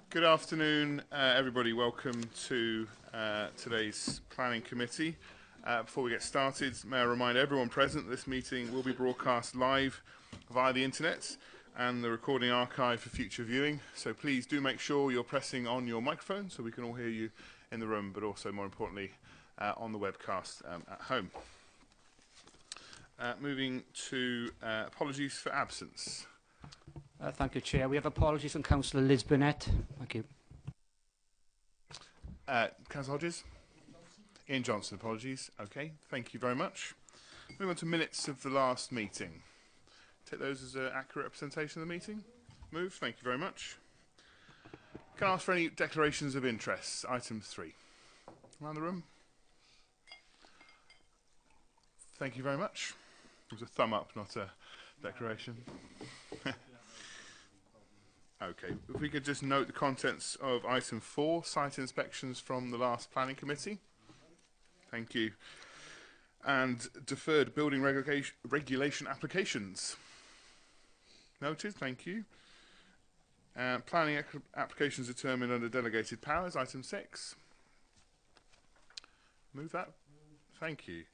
Good afternoon, everybody. Welcome to today's Planning Committee. Before we get started, may I remind everyone present that this meeting will be broadcast live via the internet and the recording archive for future viewing. So please do make sure you're pressing on your microphone so we can all hear you in the room, but also, more importantly, on the webcast at home. Moving to apologies for absence. Thank you, Chair. We have apologies from Councillor Liz Burnett. Thank you. Councillor Hodges? Ian Johnson, apologies. Okay, thank you very much. Moving on to minutes of the last meeting. Take those as an accurate representation of the meeting. Move, thank you very much. Can I ask for any declarations of interest? Item 3. Around the room. Thank you very much. It was a thumb up, not a declaration. Okay, if we could just note the contents of item 4, site inspections from the last planning committee. Thank you. And deferred building regulation applications. Noted, thank you. Planning applications determined under delegated powers, item 6. Move that. Thank you.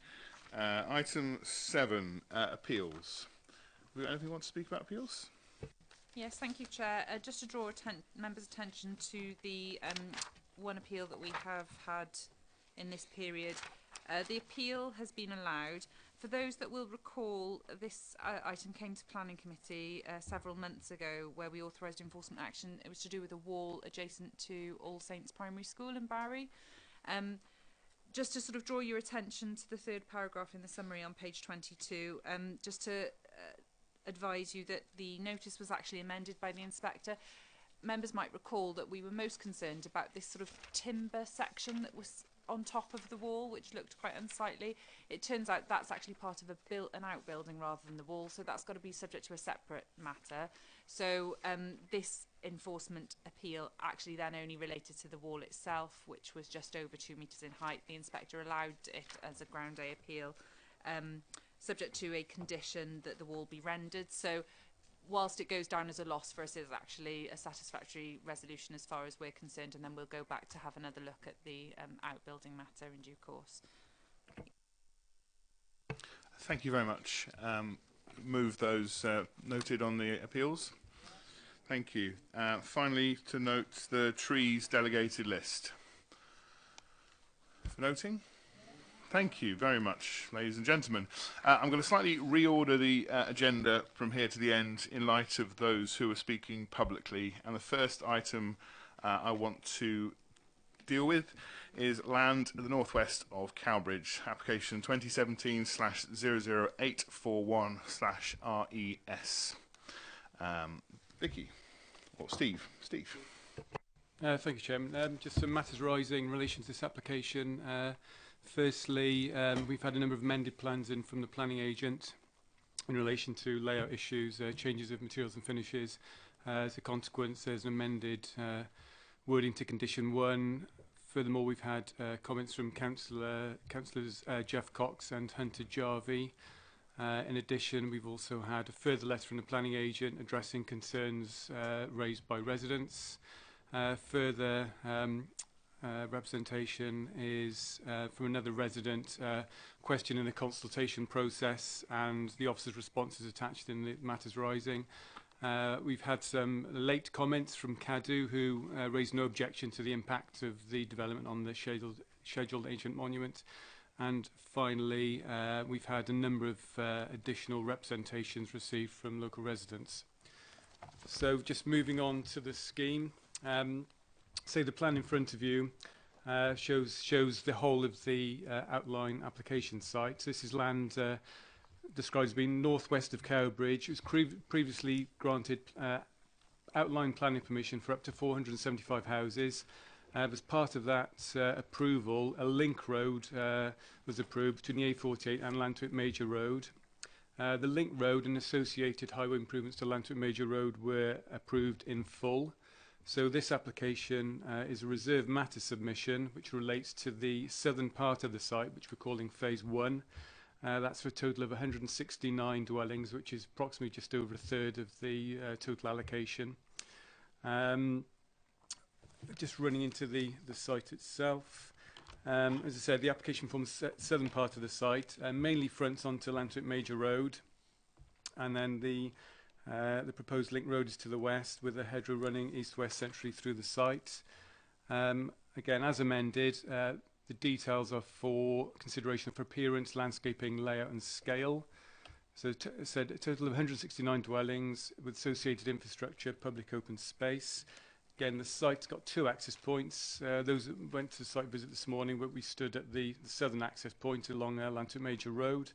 Item 7, appeals. Have we got anything you want to speak about appeals? Yes, thank you, Chair. Just to draw members' attention to the one appeal that we have had in this period. The appeal has been allowed. For those that will recall, this item came to Planning Committee several months ago where we authorised enforcement action. It was to do with a wall adjacent to All Saints Primary School in Barry. Just to sort of draw your attention to the third paragraph in the summary on page 22, just to advise you that the notice was actually amended by the inspector. Members might recall that we were most concerned about this sort of timber section that was on top of the wall, which looked quite unsightly. It turns out that's actually part of an outbuilding rather than the wall, so that's got to be subject to a separate matter. So this enforcement appeal actually then only related to the wall itself, which was just over 2 metres in height. The inspector allowed it as a ground A appeal, subject to a condition that the wall be rendered. So whilst it goes down as a loss for us, it's actually a satisfactory resolution as far as we're concerned, and then we'll go back to have another look at the outbuilding matter in due course. Thank you very much. Move those noted on the appeals. Thank you. Finally, to note the trees delegated list. For noting. Thank you very much, ladies and gentlemen. I'm going to slightly reorder the agenda from here to the end in light of those who are speaking publicly. And the first item I want to deal with is land at the northwest of Cowbridge, application 2017/00841/RES. Vicky, or Steve. Steve. Thank you, Chairman. Just some matters rising in relation to this application. Firstly, we've had a number of amended plans in from the planning agent in relation to layout issues, changes of materials and finishes. As a consequence, there's an amended wording to condition 1. Furthermore, we've had comments from councillors Jeff Cox and Hunter Jarvie. In addition, we've also had a further letter from the planning agent addressing concerns raised by residents. Further representation is from another resident questioning the consultation process and the officer's responses attached in the matters rising. We've had some late comments from CADU who raised no objection to the impact of the development on the scheduled ancient monument. And finally, we've had a number of additional representations received from local residents. So just moving on to the scheme. Say the plan in front of you shows the whole of the outline application site. So this is land described as being northwest of Cowbridge. It was previously granted outline planning permission for up to 475 houses. As part of that approval, a link road was approved between the A48 and Lantwick Major Road. The link road and associated highway improvements to Lantwick Major Road were approved in full. So this application is a reserved matter submission which relates to the southern part of the site, which we're calling Phase 1. That's for a total of 169 dwellings, which is approximately just over a third of the total allocation. Just running into the site itself. As I said, the application forms the southern part of the site, mainly fronts onto Lantwick Major Road, and then the proposed link road is to the west, with a hedgerow running east-west centrally through the site. Again, as amended, the details are for consideration for appearance, landscaping, layout and scale. So said a total of 169 dwellings with associated infrastructure, public open space. Again, the site's got 2 access points. Those that went to the site visit this morning, but we stood at the southern access point along Lantwick Major Road.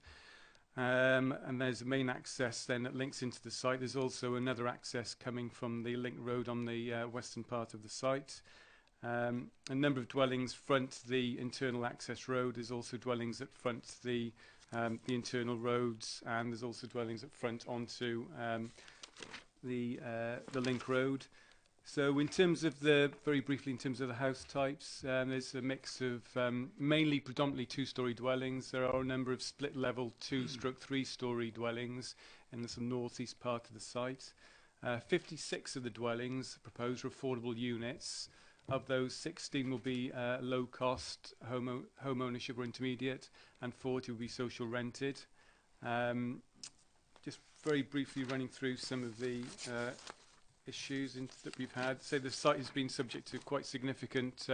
And there's a main access then that links into the site. There's also another access coming from the link road on the western part of the site. A number of dwellings front the internal access road. There's also dwellings that front the internal roads, and there's also dwellings that front onto the link road. So in terms of very briefly in terms of the house types, there's a mix of mainly predominantly 2-storey dwellings. There are a number of split level 2/3-storey dwellings in the northeast part of the site. 56 of the dwellings proposed are affordable units. Of those, 16 will be low cost home ownership or intermediate, and 40 will be social rented. Just very briefly running through some of the issues that we've had. So the site has been subject to quite significant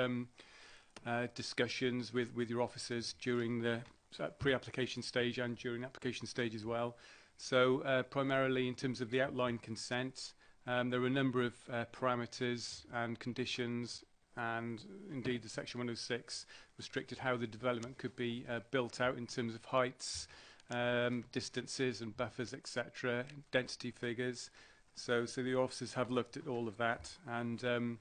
discussions with your officers during the pre-application stage and during application stage as well. So primarily in terms of the outline consent, there are a number of parameters and conditions, and indeed the section 106 restricted how the development could be built out in terms of heights, distances and buffers, etc., density figures. So the officers have looked at all of that, and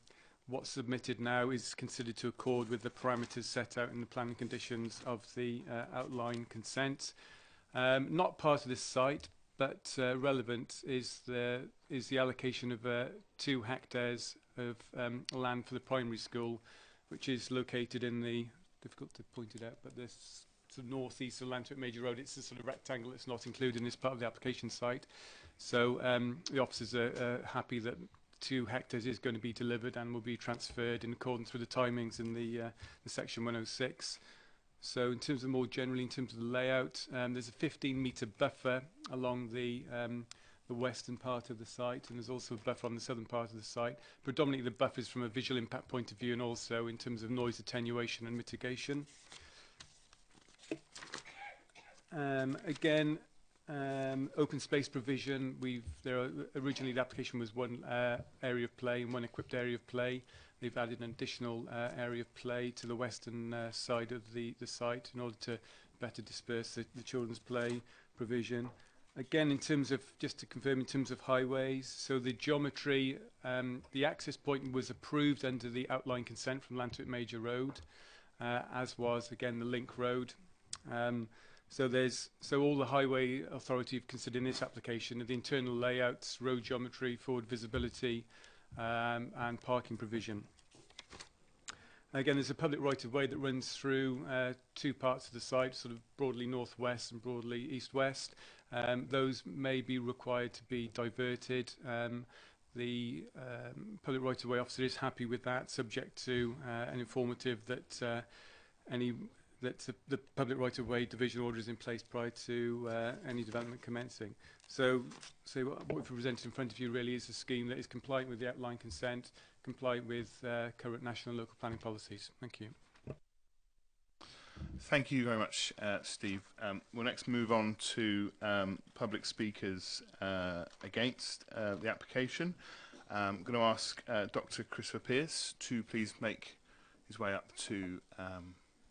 what's submitted now is considered to accord with the parameters set out in the planning conditions of the outline consent. Not part of this site, but relevant is the allocation of 2 hectares of land for the primary school, which is located in the, difficult to point it out, but this sort of northeast of Lantwick Major Road. It's a sort of rectangle that's not included in this part of the application site. So the officers are happy that 2 hectares is going to be delivered and will be transferred in accordance with the timings in the section 106. So in terms of more generally, in terms of the layout, there's a 15-metre buffer along the western part of the site, and there's also a buffer on the southern part of the site. Predominantly the buffers from a visual impact point of view, and also in terms of noise attenuation and mitigation. Again, open space provision. Originally the application was 1 area of play and 1 equipped area of play. They've added an additional area of play to the western side of the site in order to better disperse the children's play provision. Again, in terms of, just to confirm, in terms of highways, so the geometry, the access point was approved under the outline consent from Lantwick Major Road, as was again the link road. So all the highway authority have considered in this application are the internal layouts, road geometry, forward visibility, and parking provision. Again, there's a public right-of-way that runs through 2 parts of the site, sort of broadly northwest and broadly east-west. Those may be required to be diverted. The public right-of-way officer is happy with that, subject to an informative that the public right-of-way division order is in place prior to any development commencing. So what we've presented in front of you really is a scheme that is compliant with the outline consent, compliant with current national and local planning policies. Thank you. Thank you very much, Steve. We'll next move on to public speakers against the application. I'm going to ask Dr. Christopher Pearce to please make his way up to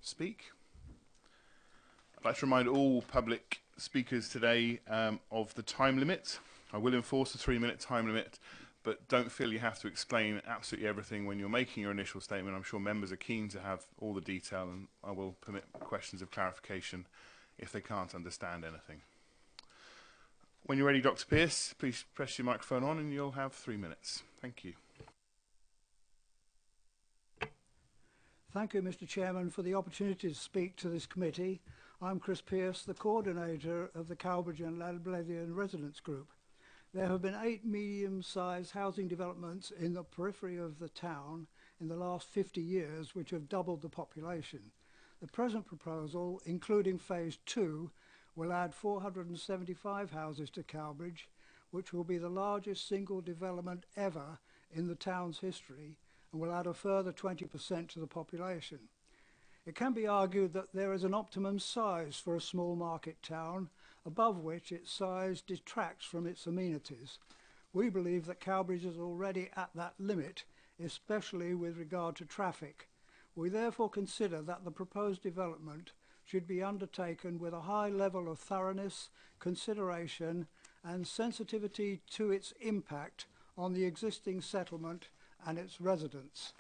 speak. I'd like to remind all public speakers today of the time limit. I will enforce a 3-minute time limit, but don't feel you have to explain absolutely everything when you're making your initial statement. I'm sure members are keen to have all the detail, and I will permit questions of clarification if they can't understand anything. When you're ready, Dr. Pearce, please press your microphone on and you'll have 3 minutes. Thank you. Thank you, Mr. Chairman, for the opportunity to speak to this committee. I'm Chris Pearce, the coordinator of the Cowbridge and Lalblethian Residents Group. There have been 8 medium-sized housing developments in the periphery of the town in the last 50 years, which have doubled the population. The present proposal, including phase 2, will add 475 houses to Cowbridge, which will be the largest single development ever in the town's history, and will add a further 20% to the population. It can be argued that there is an optimum size for a small market town, above which its size detracts from its amenities. We believe that Cowbridge is already at that limit, especially with regard to traffic. We therefore consider that the proposed development should be undertaken with a high level of thoroughness, consideration and sensitivity to its impact on the existing settlement and its residents.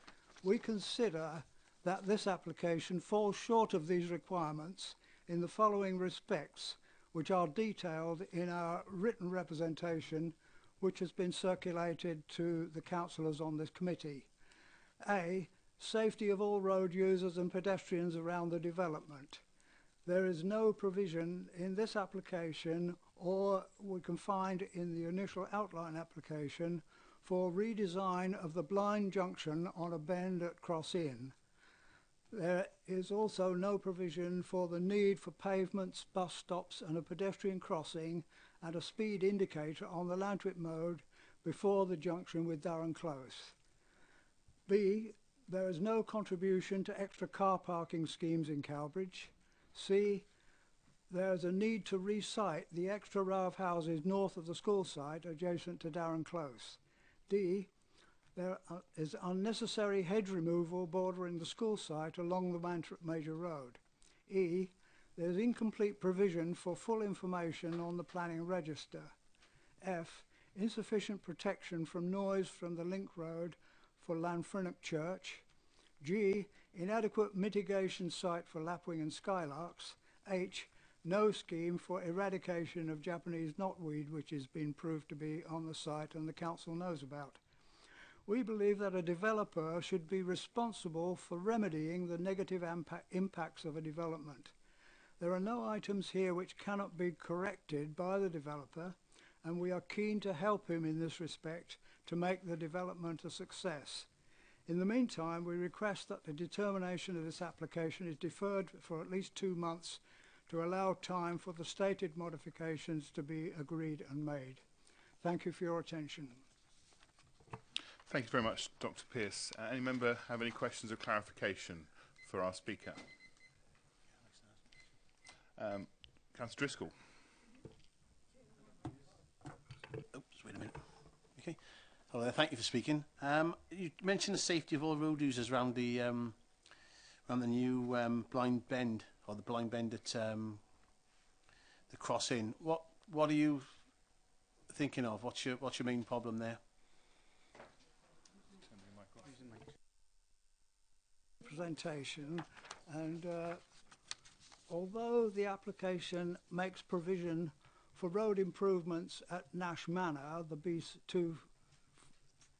We consider that this application falls short of these requirements in the following respects, which are detailed in our written representation which has been circulated to the councillors on this committee. A. Safety of all road users and pedestrians around the development. There is no provision in this application, or we can find in the initial outline application, for redesign of the blind junction on a bend at Cross Inn. There is also no provision for the need for pavements, bus stops and a pedestrian crossing and a speed indicator on the Lantwick Mode before the junction with Durham Close. B. There is no contribution to extra car parking schemes in Cowbridge. C. There is a need to re-site the extra row of houses north of the school site adjacent to Durham Close. D. There is unnecessary hedge removal bordering the school site along the Lantwick Major Road. E. There is incomplete provision for full information on the planning register. F. Insufficient protection from noise from the link road for Lanfrinnock Church. G. Inadequate mitigation site for lapwing and skylarks. H. No scheme for eradication of Japanese knotweed, which has been proved to be on the site and the council knows about. We believe that a developer should be responsible for remedying the negative impacts of a development. There are no items here which cannot be corrected by the developer, and we are keen to help him in this respect to make the development a success. In the meantime, we request that the determination of this application is deferred for at least 2 months to allow time for the stated modifications to be agreed and made. Thank you for your attention. Thank you very much, Dr. Pearce. Any member have any questions or clarification for our speaker? Councillor Driscoll. Oops, wait a minute. Okay. Hello there, thank you for speaking. You mentioned the safety of all road users around the new blind bend, or the blind bend at the Cross Inn. What are you thinking of? What's your main problem there? Presentation, and although the application makes provision for road improvements at Nash Manor, the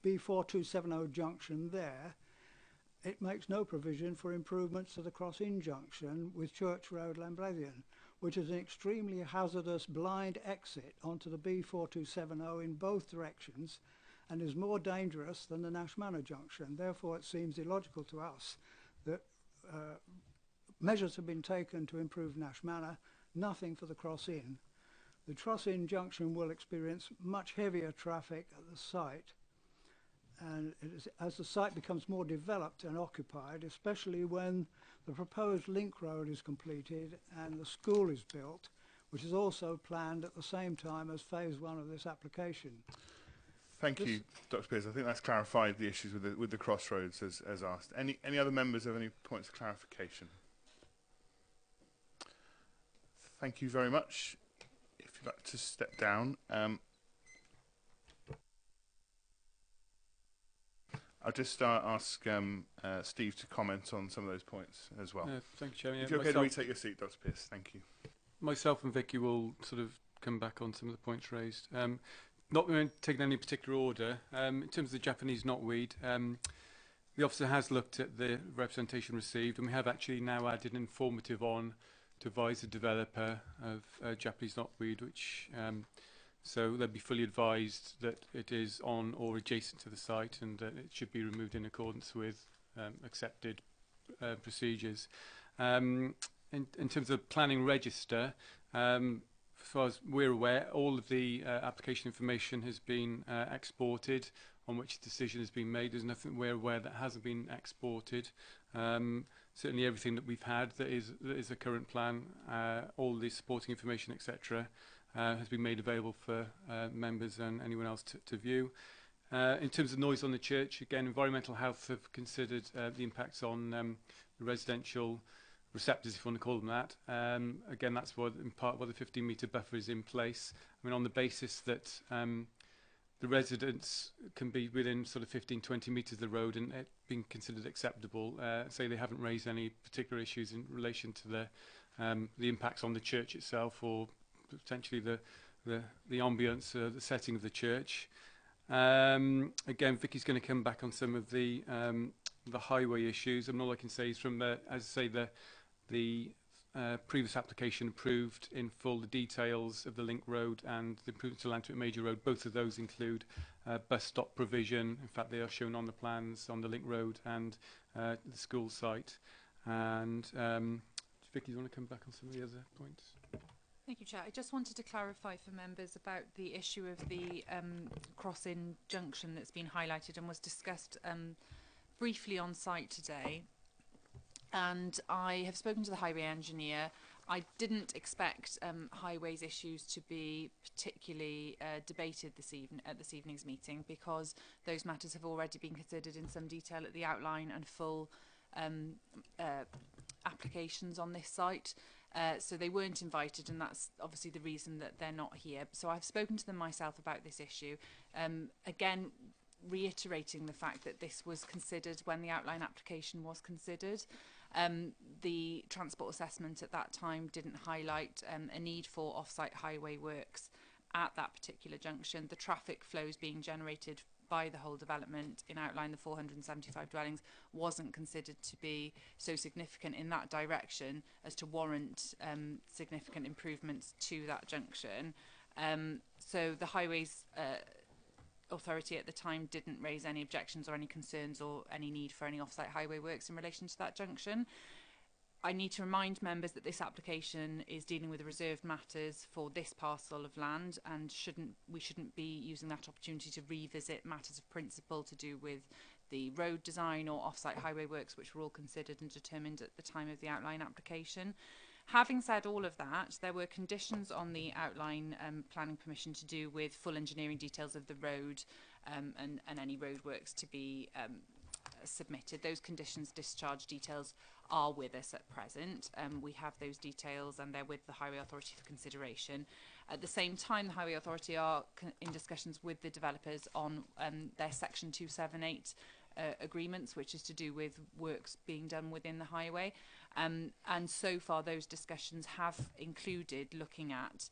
B4270 junction there, it makes no provision for improvements to the Cross Inn junction with Church Road, Lambrethian, which is an extremely hazardous blind exit onto the B4270 in both directions and is more dangerous than the Nash Manor junction. Therefore, it seems illogical to us that measures have been taken to improve Nash Manor, nothing for the Cross Inn. The Cross Inn junction will experience much heavier traffic at the site, and as the site becomes more developed and occupied, especially when the proposed link road is completed and the school is built, which is also planned at the same time as phase 1 of this application. Thank you, Dr. Pearce. I think that's clarified the issues with the crossroads as asked. Any other members have any points of clarification? Thank you very much. If you'd like to step down. I'll just ask Steve to comment on some of those points as well. Thank you, Chairman. If you're okay to retake your seat, Dr. Pearce, thank you. Myself and Vicky will sort of come back on some of the points raised. Not taking any particular order. In terms of the Japanese knotweed, the officer has looked at the representation received, and we have actually now added an informative on to advise the developer of Japanese knotweed, which So they'll be fully advised that it is on or adjacent to the site and that it should be removed in accordance with accepted procedures. In terms of planning register, as far as we're aware, all of the application information has been exported on which a decision has been made. There's nothing we're aware that hasn't been exported. Certainly everything that we've had that is a current plan, all the supporting information, etc., has been made available for members and anyone else to view. In terms of noise on the church, again, Environmental Health have considered the impacts on the residential receptors, if you want to call them that. Again, that's what, in part why the 15-metre buffer is in place. I mean, on the basis that the residents can be within sort of 15, 20 metres of the road and it being considered acceptable, say they haven't raised any particular issues in relation to the impacts on the church itself or potentially the ambience, the setting of the church. Again, Vicky's going to come back on some of the highway issues, and all I can say is from the, as I say, the previous application approved in full the details of the link road and the improvements to Lantwick Major Road. Both of those include bus stop provision. In fact, they are shown on the plans on the link road and the school site. And Vicky, do you want to come back on some of the other points? Thank you, Chair. I just wanted to clarify for members about the issue of the crossing junction that's been highlighted and was discussed briefly on site today. And I have spoken to the highway engineer. I didn't expect highways issues to be particularly debated at this evening's meeting because those matters have already been considered in some detail at the outline and full applications on this site. So they weren't invited, and that's obviously the reason that they're not here. So I've spoken to them myself about this issue. Again, reiterating the fact that this was considered when the outline application was considered. The transport assessment at that time didn't highlight a need for off-site highway works at that particular junction. The traffic flows being generated by the whole development in outline, the 475 dwellings, wasn't considered to be so significant in that direction as to warrant significant improvements to that junction. So the Highways Authority at the time didn't raise any objections or any concerns or any need for any off-site highway works in relation to that junction. I need to remind members that this application is dealing with reserved matters for this parcel of land, and we shouldn't be using that opportunity to revisit matters of principle to do with the road design or off-site highway works, which were all considered and determined at the time of the outline application. Having said all of that, there were conditions on the outline planning permission to do with full engineering details of the road and any road works to be submitted. Those conditions discharge details are with us at present. We have those details and they're with the Highway Authority for consideration. At the same time, the Highway Authority are in discussions with the developers on their Section 278 agreements, which is to do with works being done within the highway. And so far, those discussions have included looking at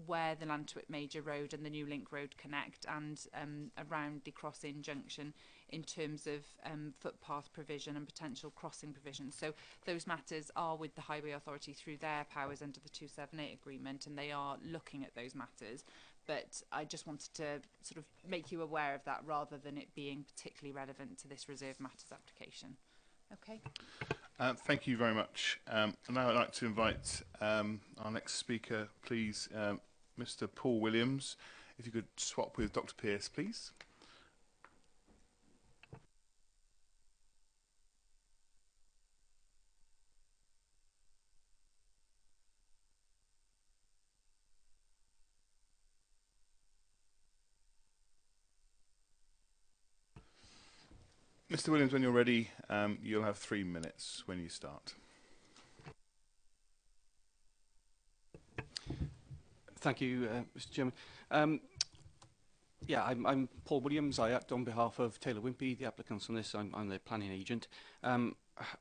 where the Lantwick Major Road and the New Link Road connect and around the crossing junction in terms of footpath provision and potential crossing provision. So those matters are with the Highway Authority through their powers under the 278 agreement, and they are looking at those matters. But I just wanted to sort of make you aware of that rather than it being particularly relevant to this reserved matters application. Okay. Thank you very much. And now I'd like to invite our next speaker, please, Mr. Paul Williams. If you could swap with Dr. Pearce, please. Mr. Williams, when you're ready, you'll have 3 minutes when you start. Thank you, Mr. Chairman. Yeah, I'm Paul Williams. I act on behalf of Taylor Wimpey, the applicants on this. I'm their planning agent.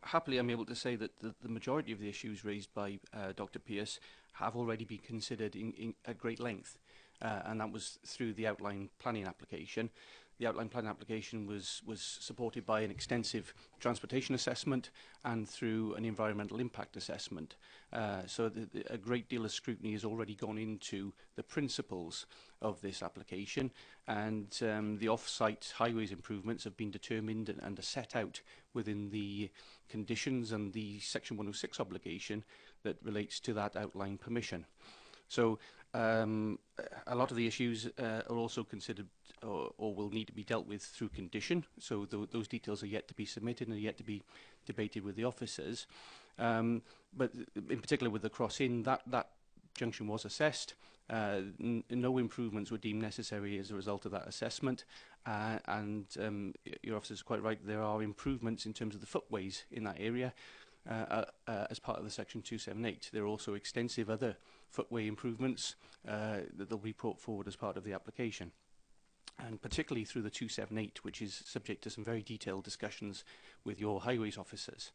Happily, I'm able to say that the majority of the issues raised by Dr. Pearce have already been considered at great length. and that was through the outline planning application. The outline planning application was supported by an extensive transportation assessment and through an environmental impact assessment. So a great deal of scrutiny has already gone into the principles of this application, and the off-site highways improvements have been determined and are set out within the conditions and the Section 106 obligation that relates to that outline permission. So a lot of the issues are also considered or will need to be dealt with through condition. So those details are yet to be submitted and are yet to be debated with the officers. But in particular with the cross-in, that junction was assessed. No improvements were deemed necessary as a result of that assessment. And your officers are quite right, there are improvements in terms of the footways in that area as part of the Section 278. There are also extensive other footway improvements that will be brought forward as part of the application, and particularly through the 278, which is subject to some very detailed discussions with your highways officers.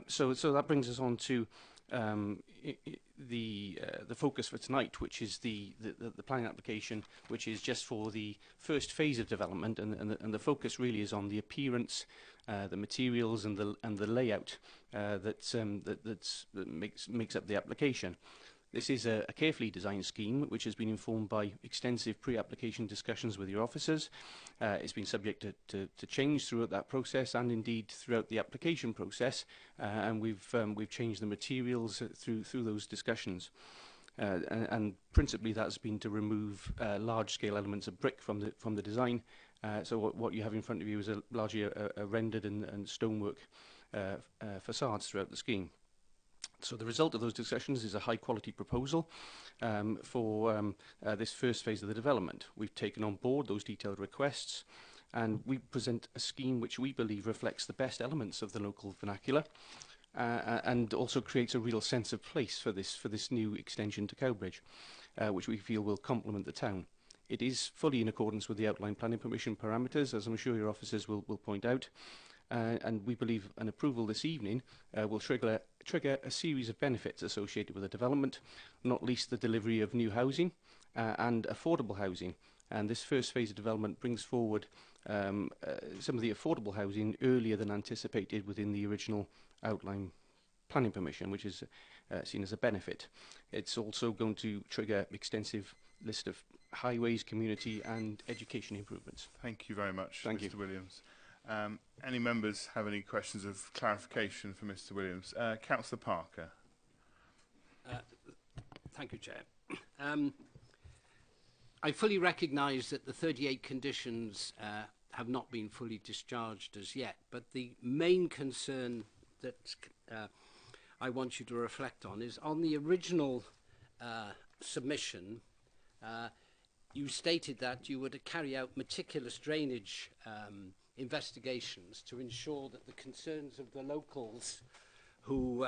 So that brings us on to the focus for tonight, which is the planning application, which is just for the first phase of development, and the focus really is on the appearance, the materials, and the layout that makes up the application. This is a carefully designed scheme which has been informed by extensive pre-application discussions with your officers. It's been subject to change throughout that process and indeed throughout the application process, and we've changed the materials through those discussions. And principally that's been to remove large-scale elements of brick from the design. So what you have in front of you is largely a rendered and stonework facades throughout the scheme. So the result of those discussions is a high-quality proposal for this first phase of the development. We've taken on board those detailed requests, and we present a scheme which we believe reflects the best elements of the local vernacular and also creates a real sense of place for this new extension to Cowbridge, which we feel will complement the town. It is fully in accordance with the outline planning permission parameters, as I'm sure your officers will point out. And we believe an approval this evening will trigger a series of benefits associated with the development, not least the delivery of new housing and affordable housing. And this first phase of development brings forward some of the affordable housing earlier than anticipated within the original outline planning permission, which is seen as a benefit. It's also going to trigger extensive list of highways, community and education improvements. Thank you very much, Thank Mr. you. Williams. Any members have any questions of clarification for Mr. Williams? Councillor Parker. Thank you, Chair. I fully recognise that the 38 conditions have not been fully discharged as yet, but the main concern that I want you to reflect on is on the original submission, you stated that you would carry out meticulous drainage investigations to ensure that the concerns of the locals who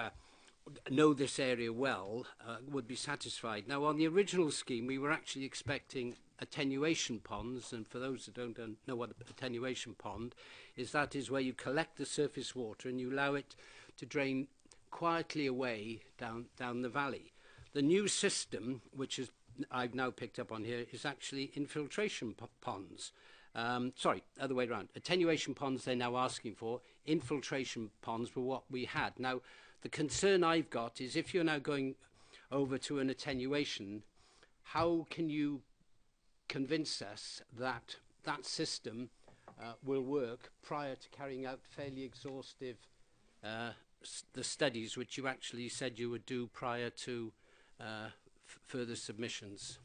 know this area well would be satisfied. Now, on the original scheme, we were actually expecting attenuation ponds, and for those that don't know what an attenuation pond is, that is where you collect the surface water and you allow it to drain quietly away down the valley. The new system, which is I've now picked up on here, is actually infiltration ponds. Sorry, other way around. Attenuation ponds they're now asking for. Infiltration ponds were what we had. Now, the concern I've got is if you're now going over to an attenuation, how can you convince us that that system will work prior to carrying out fairly exhaustive the studies which you actually said you would do prior to further submissions?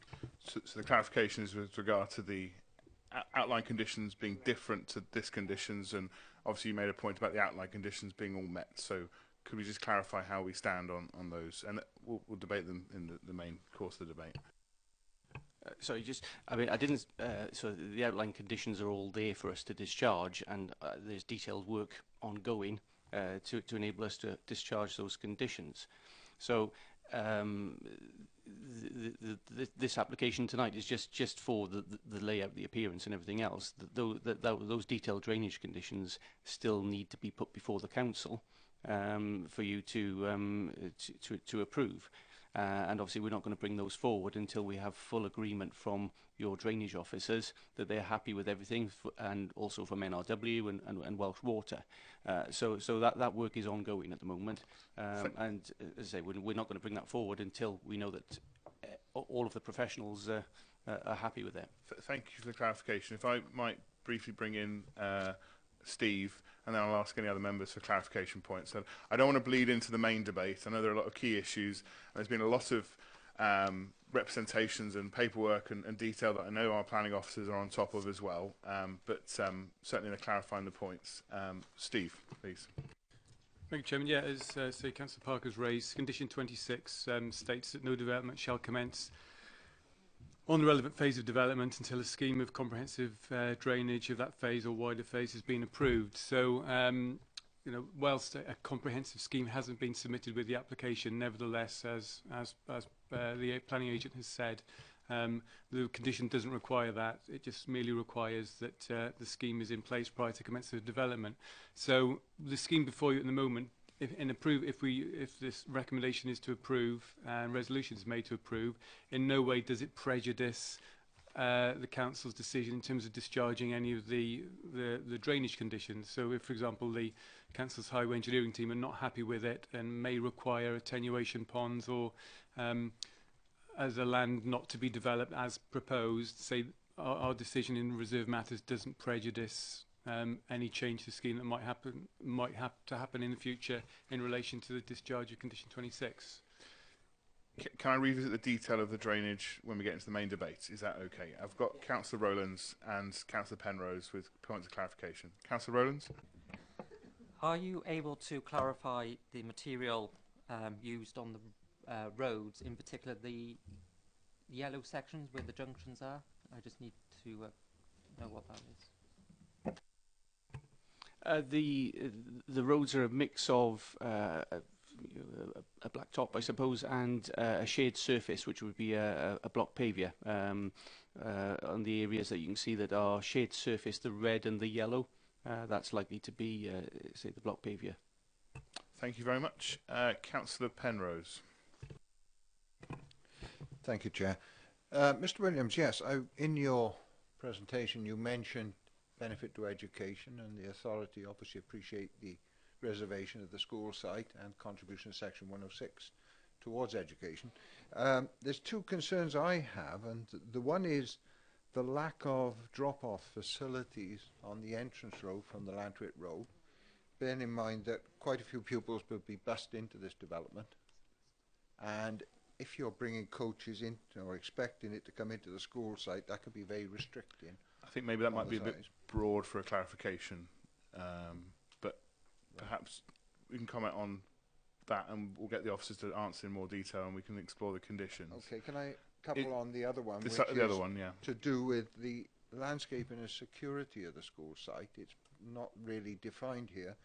So the clarification is with regard to the outline conditions being different to this conditions, and obviously you made a point about the outline conditions being all met. So could we just clarify how we stand on those, and we'll debate them in the main course of the debate. Sorry, I didn't, so the outline conditions are all there for us to discharge, and there's detailed work ongoing to enable us to discharge those conditions. So this application tonight is just for the layout, the appearance and everything else. Those detailed drainage conditions still need to be put before the council for you to approve. and obviously we're not going to bring those forward until we have full agreement from your drainage officers that they're happy with everything, and also from NRW and Welsh Water. So that work is ongoing at the moment, and as I say, we're not going to bring that forward until we know that all of the professionals are happy with it. Thank you for the clarification. If I might briefly bring in Steve, and then I'll ask any other members for clarification points. So I don't want to bleed into the main debate. I know there are a lot of key issues, and there's been a lot of representations and paperwork and detail that I know our planning officers are on top of as well, but certainly they're clarifying the points. Steve, please. Thank you, Chairman. Yeah, as say Councillor Parker's raised, condition 26 states that no development shall commence on the relevant phase of development until a scheme of comprehensive drainage of that phase or wider phase has been approved. So, you know, whilst a comprehensive scheme hasn't been submitted with the application, nevertheless, as the planning agent has said, the condition doesn't require that. It just merely requires that the scheme is in place prior to commencement of development. So the scheme before you at the moment, if this recommendation is to approve and resolution is made to approve, in no way does it prejudice the council's decision in terms of discharging any of the drainage conditions. So if, for example, the council's highway engineering team are not happy with it and may require attenuation ponds or as a land not to be developed as proposed, say our decision in reserve matters doesn't prejudice any change to the scheme that might have to happen in the future in relation to the discharge of condition 26. Can I revisit the detail of the drainage when we get into the main debate? Is that okay? I've got Councillor Rowlands and Councillor Penrose with points of clarification. Councillor Rowlands? Are you able to clarify the material used on the roads, in particular the yellow sections where the junctions are? I just need to know what that is. The roads are a mix of a black top, I suppose, and a shade surface, which would be a block pavia. On the areas that you can see that are shade surface, the red and the yellow, that's likely to be, say, the block pavia. Thank you very much. Councillor Penrose. Thank you, Chair. Mr. Williams, yes, in your presentation you mentioned benefit to education, and the authority obviously appreciate the reservation of the school site and contribution to section 106 towards education. There's two concerns I have, and the one is the lack of drop-off facilities on the entrance road from the Lantwit Road, bearing in mind that quite a few pupils will be bussed into this development, and if you're bringing coaches in or expecting it to come into the school site, that could be very restricting. I think maybe that might be a bit broad for a clarification, but perhaps we can comment on that and we'll get the officers to answer in more detail and we can explore the conditions. Okay, can I couple on the other one, which the is other one, yeah, to do with the landscaping and security of the school site. It's not really defined here.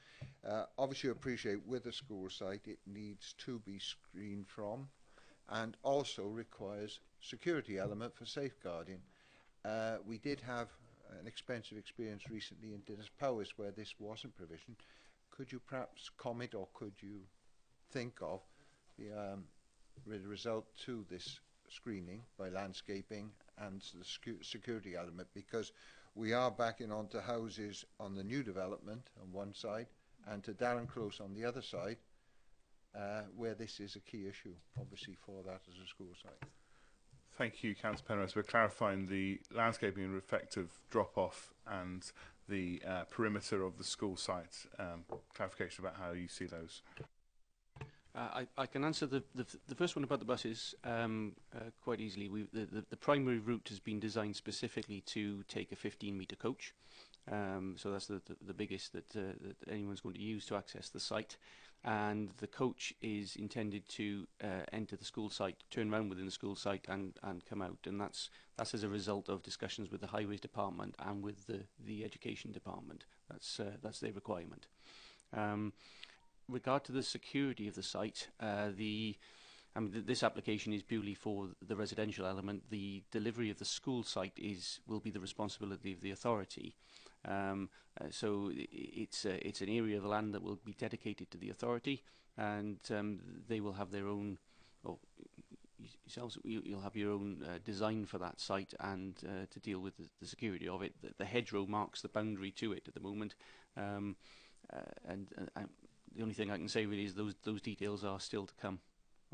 Obviously you appreciate with a school site it needs to be screened from and also requires security element for safeguarding. We did have an expensive experience recently in Dinas Powys where this wasn't provisioned. Could you perhaps comment, or could you think of the result to this screening by landscaping and the security element, because we are backing onto houses on the new development on one side and to Darren Close on the other side, where this is a key issue obviously for that as a school site. Thank you, Councillor Penrose. We're clarifying the landscaping and effective drop-off and the perimeter of the school site. Clarification about how you see those. I can answer the first one about the buses quite easily. The primary route has been designed specifically to take a 15-metre coach. So that's the biggest that anyone's going to use to access the site. And the coach is intended to enter the school site, turn around within the school site and come out. And that's as a result of discussions with the highways department and with the education department. That's their requirement. Regard to the security of the site, this application is purely for the residential element. The delivery of the school site will be the responsibility of the authority. So it's an area of the land that will be dedicated to the authority, and they will have their own, yourselves, you'll have your own design for that site and to deal with the security of it. The hedgerow marks the boundary to it at the moment, and the only thing I can say really is those details are still to come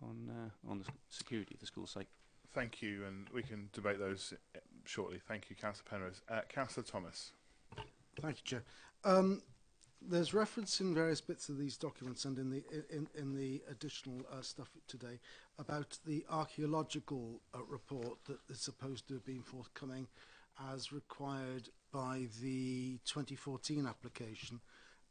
on the security of the school site. Thank you, and we can debate those shortly. Thank you, Councillor Penrose. Councillor Thomas. Thank you, Chair. There's reference in various bits of these documents and in the additional stuff today about the archaeological report that is supposed to have been forthcoming as required by the 2014 application.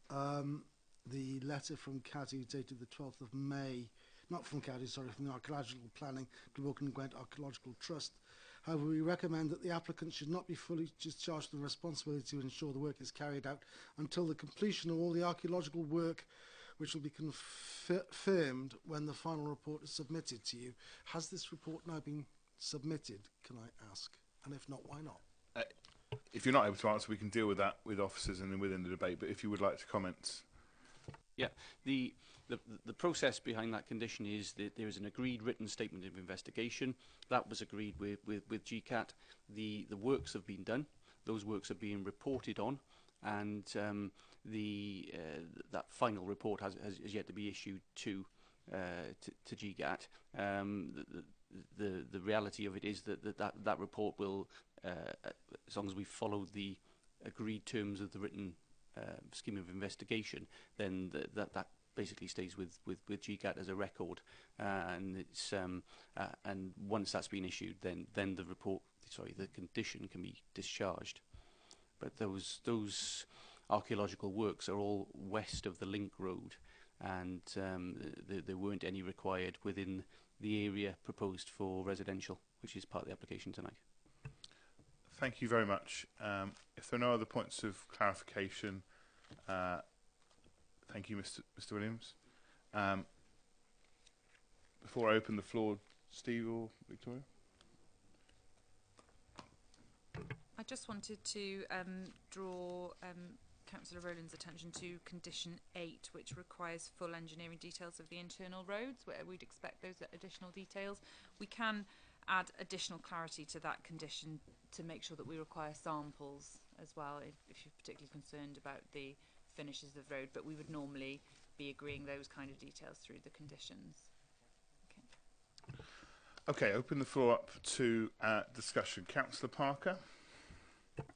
The letter from Caddy dated the 12th of May, not from Caddy, sorry, from the Archaeological Planning, Glamorgan Gwent Archaeological Trust. However, we recommend that the applicant should not be fully discharged the responsibility to ensure the work is carried out until the completion of all the archaeological work, which will be confirmed when the final report is submitted to you. Has this report now been submitted, can I ask? And if not, why not? If you're not able to answer, we can deal with that with officers and then within the debate, but if you would like to comment. Yeah, the process behind that condition is that there is an agreed written statement of investigation that was agreed with GCAT. The works have been done; those works are being reported on, and that final report has yet to be issued to GCAT. The reality of it is that report will, as long as we follow the agreed terms of the written scheme of investigation, then that basically stays with GCAT as a record, and it's and once that's been issued, then the condition can be discharged. But those archaeological works are all west of the link road, and there weren't any required within the area proposed for residential, which is part of the application tonight. Thank you very much. If there are no other points of clarification, thank you, Mr. Williams. Before I open the floor, Steve or Victoria? I just wanted to draw Councillor Rowland's attention to condition 8, which requires full engineering details of the internal roads, where we'd expect those additional details. We can add additional clarity to that condition to make sure that we require samples as well, if you're particularly concerned about the finishes of the road, but we would normally be agreeing those kind of details through the conditions. Okay, open the floor up to discussion. Councillor Parker.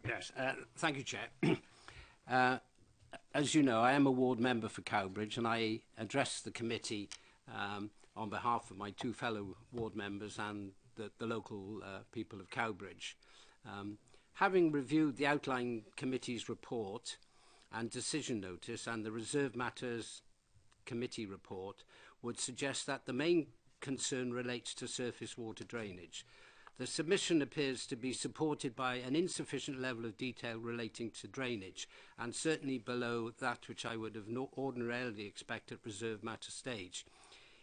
Yes, thank you, Chair. As you know, I am a ward member for Cowbridge, and I address the committee on behalf of my two fellow ward members and the local people of Cowbridge. Having reviewed the outline committee's report and decision notice and the reserved matters committee report, would suggest that the main concern relates to surface water drainage. The submission appears to be supported by an insufficient level of detail relating to drainage, and certainly below that which I would have ordinarily expected at reserved matter stage.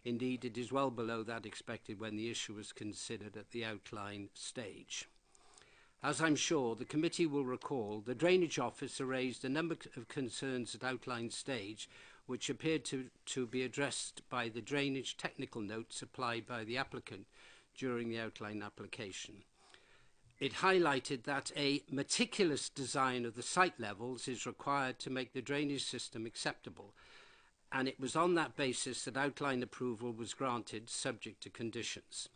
Indeed, it is well below that expected when the issue was considered at the outline stage. As I'm sure the committee will recall, the Drainage Officer raised a number of concerns at outline stage, which appeared to be addressed by the drainage technical note supplied by the applicant during the outline application. It highlighted that a meticulous design of the site levels is required to make the drainage system acceptable, and it was on that basis that outline approval was granted subject to conditions.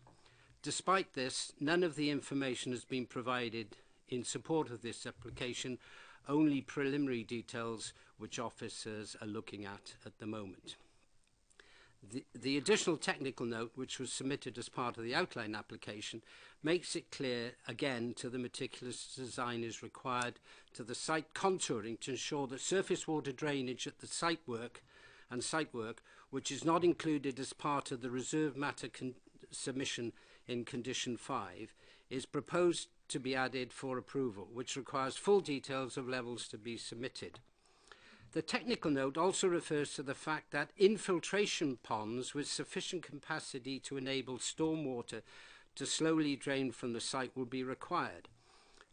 Despite this, none of the information has been provided in support of this application, only preliminary details which officers are looking at the moment. The additional technical note, which was submitted as part of the outline application, makes it clear again to the meticulous design is required to the site contouring to ensure that surface water drainage at the site work, which is not included as part of the reserved matter submission in condition 5, is proposed to be added for approval, which requires full details of levels to be submitted. The technical note also refers to the fact that infiltration ponds with sufficient capacity to enable stormwater to slowly drain from the site will be required.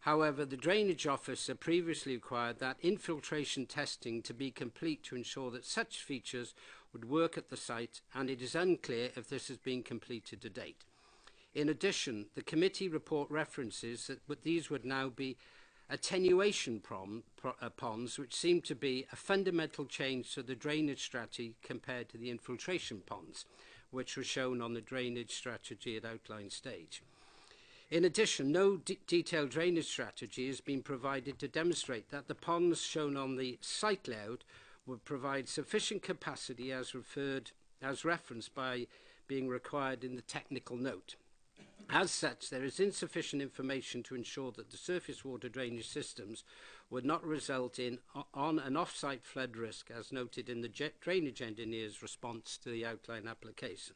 However, the drainage officer previously required that infiltration testing to be complete to ensure that such features would work at the site, and it is unclear if this has been completed to date. In addition, the committee report references that these would now be attenuation ponds, which seem to be a fundamental change to the drainage strategy compared to the infiltration ponds, which were shown on the drainage strategy at outline stage. In addition, no detailed drainage strategy has been provided to demonstrate that the ponds shown on the site layout would provide sufficient capacity as referenced by being required in the technical note. As such, there is insufficient information to ensure that the surface water drainage systems would not result in on and off-site flood risk, as noted in the drainage engineer's response to the outline application.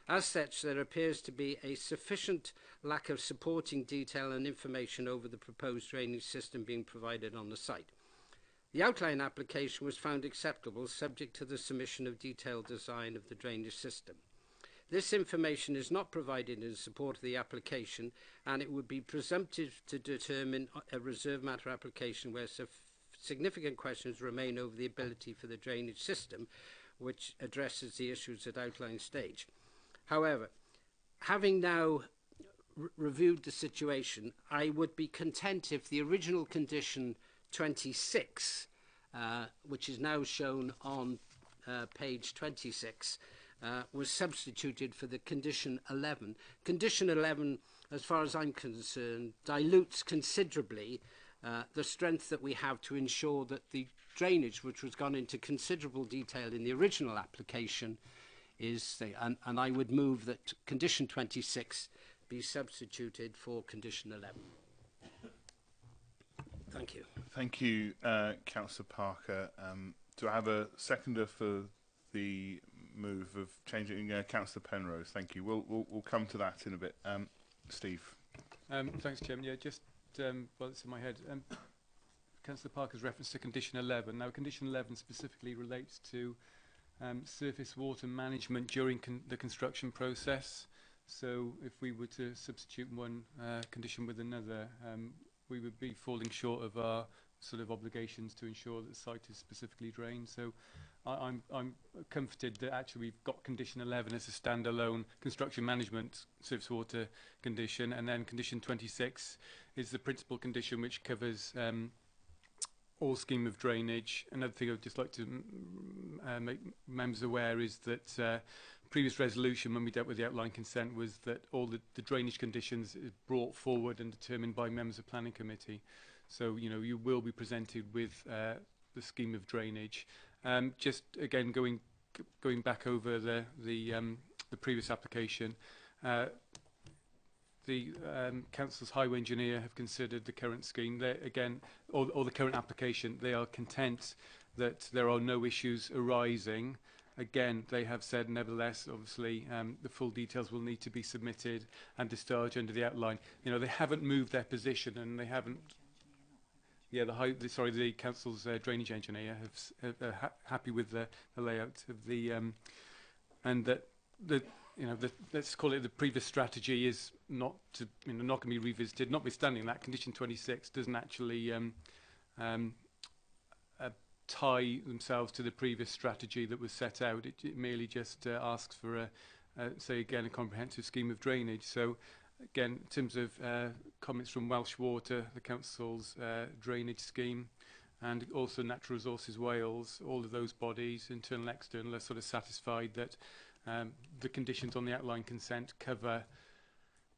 As such, there appears to be a sufficient lack of supporting detail and information over the proposed drainage system being provided on the site. The outline application was found acceptable, subject to the submission of detailed design of the drainage system. This information is not provided in support of the application, and it would be presumptive to determine a reserved matter application where significant questions remain over the ability for the drainage system, which addresses the issues at outline stage. However, having now reviewed the situation, I would be content if the original condition 26, which is now shown on page 26, was substituted for the condition 11. Condition 11, as far as I'm concerned, dilutes considerably the strength that we have to ensure that the drainage, which was gone into considerable detail in the original application, is, and I would move that condition 26 be substituted for condition 11. Thank you. Thank you, Councillor Parker. Do I have a seconder for the move of changing Councillor Penrose? Thank you. We'll come to that in a bit. Steve. Thanks, Chairman. Yeah, just while it's in my head, Councillor Parker's reference to condition 11. Now, condition 11 specifically relates to surface water management during the construction process. So, if we were to substitute one condition with another, we would be falling short of our sort of obligations to ensure that the site is specifically drained. So I'm comforted that actually we've got condition 11 as a standalone construction management surface water condition, and then condition 26 is the principal condition which covers all scheme of drainage. Another thing I'd just like to make members aware is that previous resolution when we dealt with the outline consent was that all the drainage conditions is brought forward and determined by members of planning committee. So, you know, you will be presented with the scheme of drainage. Just again, going back over the previous application, the council's highway engineer have considered the current scheme. Again, or the current application, they are content that there are no issues arising. Again, they have said, nevertheless, obviously, the full details will need to be submitted and discharged under the outline. You know, they haven't moved their position, and they haven't. Yeah, the council's drainage engineer have happy with the layout of the, and that let's call it the previous strategy is not going to be revisited. Notwithstanding that, condition 26 doesn't actually tie themselves to the previous strategy that was set out. It merely just asks for say again a comprehensive scheme of drainage. So. Again, in terms of comments from Welsh Water, the council's drainage scheme, and also Natural Resources Wales, all of those bodies, internal and external, are sort of satisfied that the conditions on the outline consent cover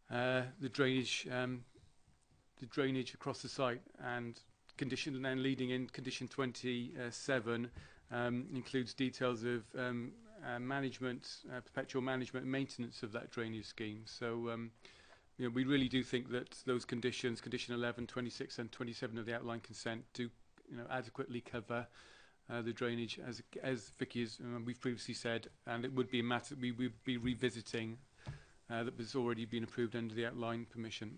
the drainage across the site, and condition then leading in condition 27 includes details of management, perpetual management and maintenance of that drainage scheme. So. You know, we really do think that those conditions, condition 11, 26 and 27 of the outline consent do adequately cover the drainage as Vicky has, we've previously said, and it would be a matter we would be revisiting that was already been approved under the outline permission.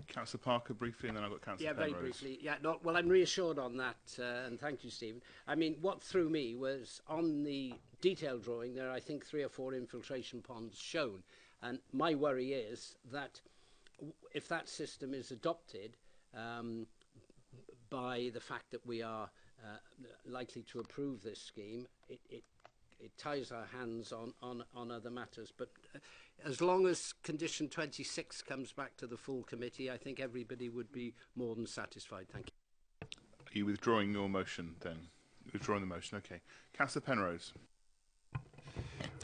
Councillor Parker, briefly, and then I've got Councillor Penrose. Yeah, very briefly. Yeah, no, well, I'm reassured on that, and thank you, Stephen. I mean, what threw me was on the detailed drawing, there are, I think, 3 or 4 infiltration ponds shown, and my worry is that if that system is adopted by the fact that we are likely to approve this scheme, it it ties our hands on other matters. But as long as condition 26 comes back to the full committee, I think everybody would be more than satisfied. Thank you. Are you withdrawing your motion then? Withdrawing the motion, okay. Councillor Penrose.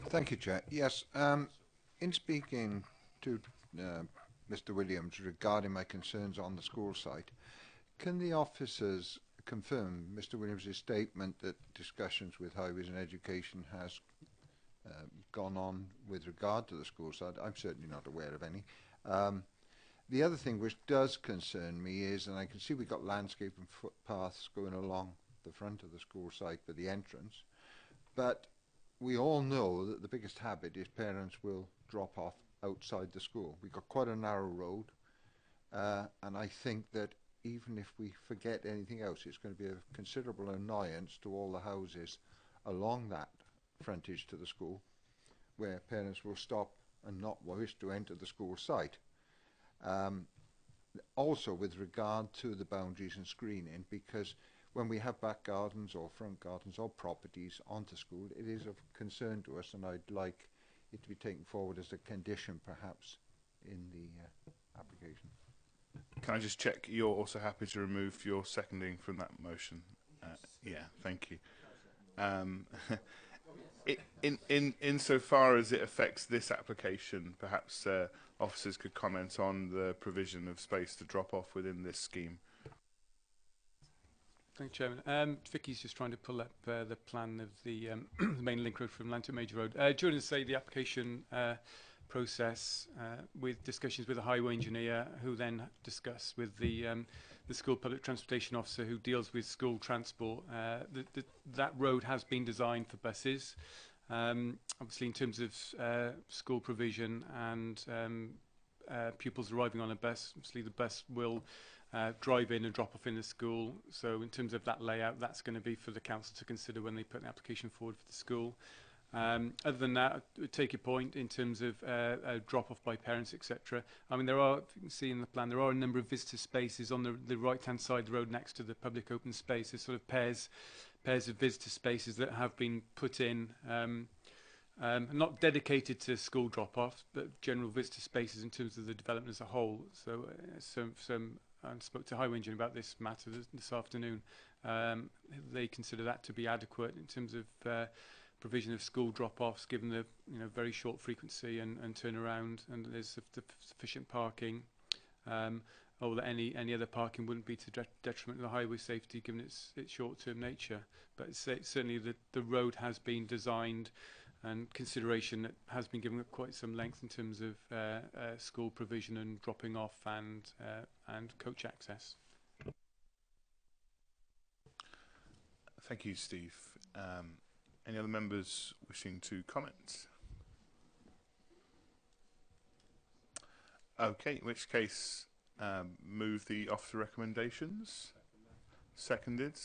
Thank you, Chair. Yes, in speaking to Mr. Williams regarding my concerns on the school site, can the officers confirm Mr. Williams' statement that discussions with Highways and Education has gone on with regard to the school site? I'm certainly not aware of any. The other thing which does concern me is, and I can see we've got landscape and footpaths going along the front of the school site for the entrance, but we all know that the biggest habit is parents will drop off outside the school. We've got quite a narrow road, and I think that even if we forget anything else, it's going to be a considerable annoyance to all the houses along that frontage to the school, where parents will stop and not wish to enter the school site. Also with regard to the boundaries and screening, because when we have back gardens or front gardens or properties onto school, it is of concern to us, and I'd like it to be taken forward as a condition perhaps in the application. Can I just check you're also happy to remove your seconding from that motion? Yeah, thank you. Insofar as it affects this application, perhaps officers could comment on the provision of space to drop off within this scheme. Thank you, Chairman. Vicky's just trying to pull up the plan of the the main link road from Lantern Major Road. During the application process with discussions with the highway engineer, who then discuss with the school public transportation officer who deals with school transport. That road has been designed for buses. Obviously, in terms of school provision and pupils arriving on a bus, obviously the bus will drive in and drop off in the school. So in terms of that layout, that's going to be for the council to consider when they put an application forward for the school. Other than that, I would take your point in terms of drop-off by parents, etc. I mean, there are, if you can see in the plan, there are a number of visitor spaces on the right-hand side of the road next to the public open space. There's sort of pairs of visitor spaces that have been put in, not dedicated to school drop-off, but general visitor spaces in terms of the development as a whole. So, I spoke to Highway Engineer about this matter this afternoon. They consider that to be adequate in terms of provision of school drop-offs, given the very short frequency and turnaround, and there's sufficient parking. Or that any other parking wouldn't be to detriment of the highway safety, given its short-term nature. But certainly the road has been designed, and consideration that has been given quite some length in terms of school provision and dropping off and coach access. Thank you, Steve. Any other members wishing to comment? Okay, in which case, move the officer recommendations. Seconded.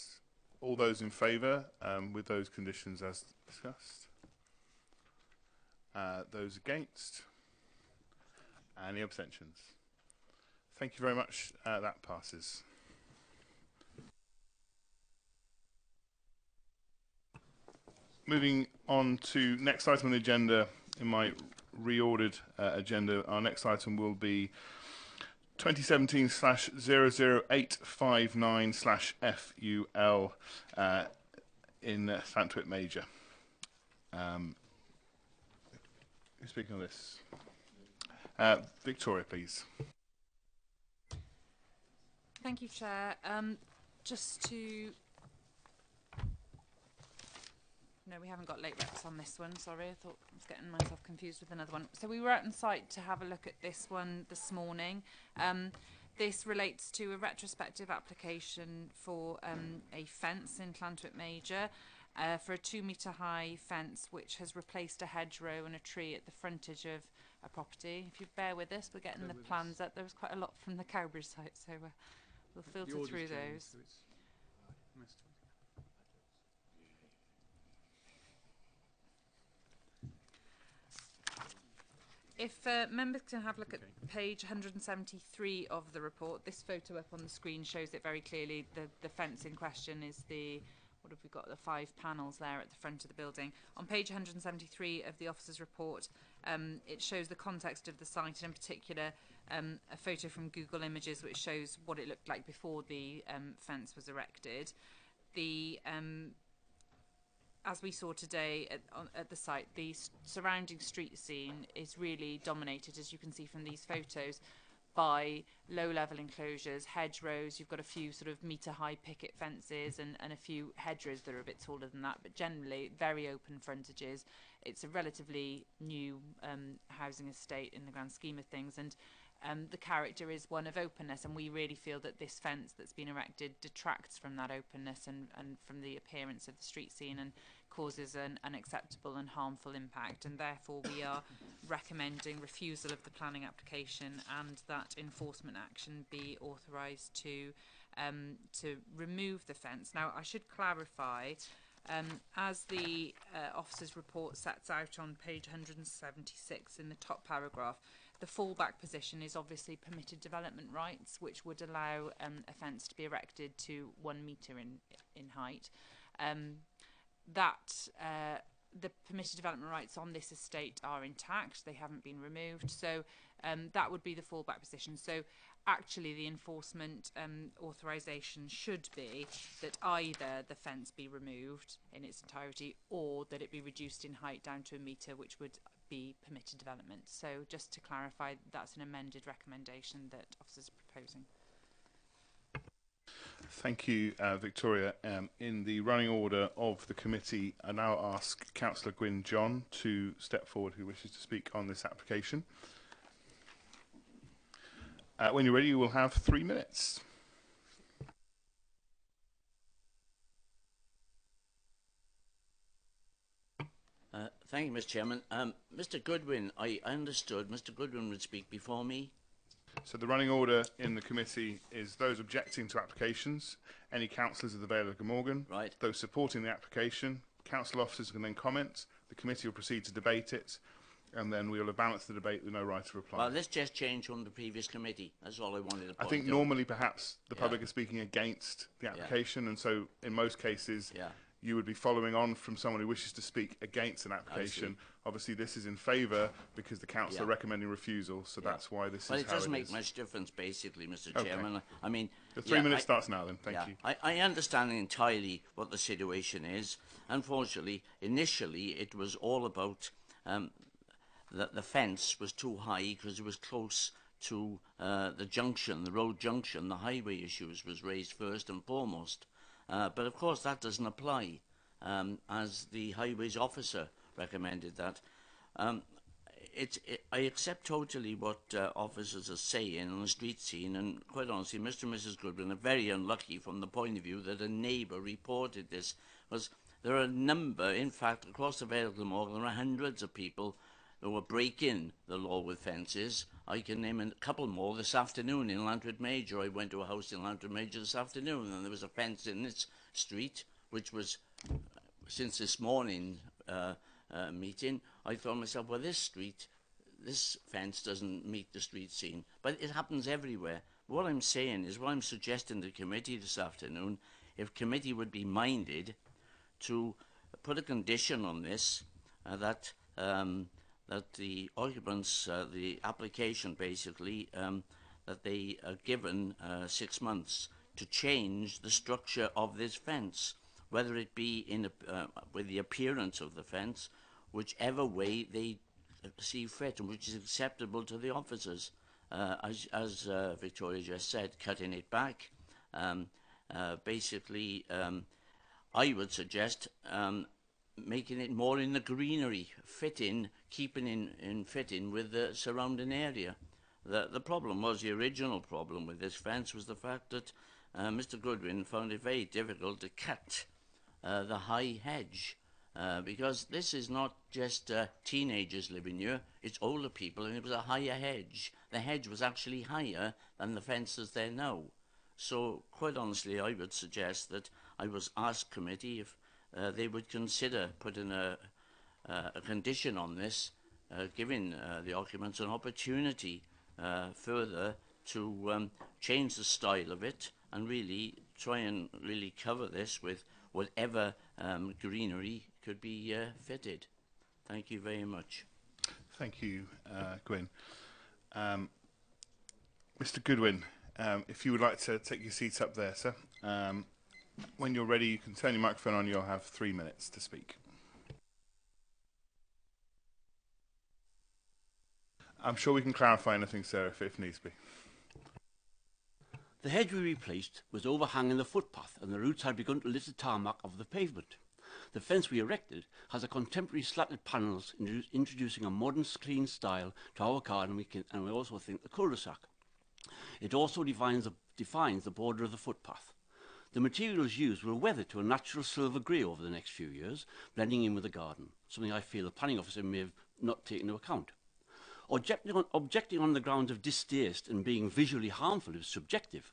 All those in favour, with those conditions as discussed. Those against? Any abstentions? Thank you very much. That passes. Moving on to next item on the agenda, in my reordered agenda, our next item will be 2017/00859/FUL in Llantwit Major. Who's speaking on this? Victoria, please. Thank you, Chair. Just to... No, we haven't got late reps on this one, sorry. I thought I was getting myself confused with another one. So we were out on site to have a look at this one this morning. This relates to a retrospective application for a fence in Llantwit Major, for a 2-metre high fence which has replaced a hedgerow and a tree at the frontage of a property. If you bear with us, we're getting the plans up. There was quite a lot from the Cowbridge site, so we'll filter through those. If members can have a look at page 173 of the report, this photo up on the screen shows it very clearly. The fence in question is the what have we got, the 5 panels there at the front of the building. On page 173 of the officer's report, it shows the context of the site, and in particular a photo from Google Images which shows what it looked like before the fence was erected. The as we saw today at the site, the surrounding street scene is really dominated, as you can see from these photos, by low-level enclosures, hedgerows. You've got a few sort of metre-high picket fences and a few hedgerows that are a bit taller than that, but generally very open frontages. It's a relatively new housing estate in the grand scheme of things, and the character is one of openness, and we really feel that this fence that's been erected detracts from that openness and from the appearance of the street scene and causes an unacceptable and harmful impact, and therefore we are recommending refusal of the planning application and that enforcement action be authorised to remove the fence. Now, I should clarify, as the officer's report sets out on page 176 in the top paragraph, the fallback position is obviously permitted development rights, which would allow a fence to be erected to 1 metre in height. The permitted development rights on this estate are intact, they haven't been removed, so that would be the fallback position. So actually the enforcement authorisation should be that either the fence be removed in its entirety or that it be reduced in height down to 1 metre, which would be permitted development. So just to clarify, that's an amended recommendation that officers are proposing. Thank you, Victoria. In the running order of the committee, I now ask Councillor Gwyn John to step forward, who wishes to speak on this application. When you're ready, you will have 3 minutes. Thank you, Mr. Chairman. Mr. Goodwin, I understood Mr. Goodwin would speak before me. So the running order in the committee is those objecting to applications, any councillors of the Vale of Glamorgan, right. Those supporting the application, council officers can then comment, the committee will proceed to debate it, and then we will have balanced the debate with no right to reply. Well, let's just change from the previous committee. That's all I wanted to point I think out. normally perhaps the public is speaking against the application, and so in most cases you would be following on from someone who wishes to speak against an application. Obviously this is in favour because the council are recommending refusal, so that's why this is how it is. Well, it doesn't make much difference basically, Mr. Chairman. I mean, the 3 minutes starts now then, thank you. I understand entirely what the situation is. Unfortunately, initially it was all about that the fence was too high because it was close to the junction, the road junction. The highway issues was raised first and foremost. But of course that doesn't apply, as the highways officer recommended that. I accept totally what officers are saying on the street scene, and quite honestly, Mr. and Mrs. Goodwin are very unlucky from the point of view that a neighbour reported this. Because there are a number, in fact, across the Vale of Glamorgan, there are hundreds of people who are breaking the law with fences. I can name a couple more this afternoon in Lantred Major. I went to a house in Lantred Major this afternoon, and there was a fence in this street, which was, since this morning meeting, I thought to myself, well, this fence doesn't meet the street scene. But it happens everywhere. What I'm saying is, what I'm suggesting to the committee this afternoon, if committee would be minded to put a condition on this, that the occupants, the application basically, that they are given 6 months to change the structure of this fence, whether it be in with the appearance of the fence, whichever way they see fit and which is acceptable to the officers. As Victoria just said, cutting it back. Basically, I would suggest making it more in the greenery, keeping in fitting with the surrounding area. The problem was, the original problem with this fence was the fact that Mr. Goodwin found it very difficult to cut the high hedge, because this is not just teenagers living here, it's older people, and it was a higher hedge. The hedge was actually higher than the fences there now. So quite honestly, I would suggest that I was asked committee if they would consider putting a condition on this, giving the occupants an opportunity further to change the style of it and really try and really cover this with whatever greenery could be fitted. Thank you very much. Thank you, Gwyn. Mr. Goodwin, if you would like to take your seat up there, sir. When you're ready, you can turn your microphone on. You'll have 3 minutes to speak. I'm sure we can clarify anything, sir, if needs be. The hedge we replaced was overhanging the footpath and the roots had begun to lift the tarmac of the pavement. The fence we erected has a contemporary slatted panels introducing a modern clean style to our garden and we also think the cul-de-sac. It also defines the border of the footpath. The materials used will weather to a natural silver grey over the next few years, blending in with the garden, something I feel the planning officer may have not taken into account. Objecting on the grounds of distaste and being visually harmful is subjective.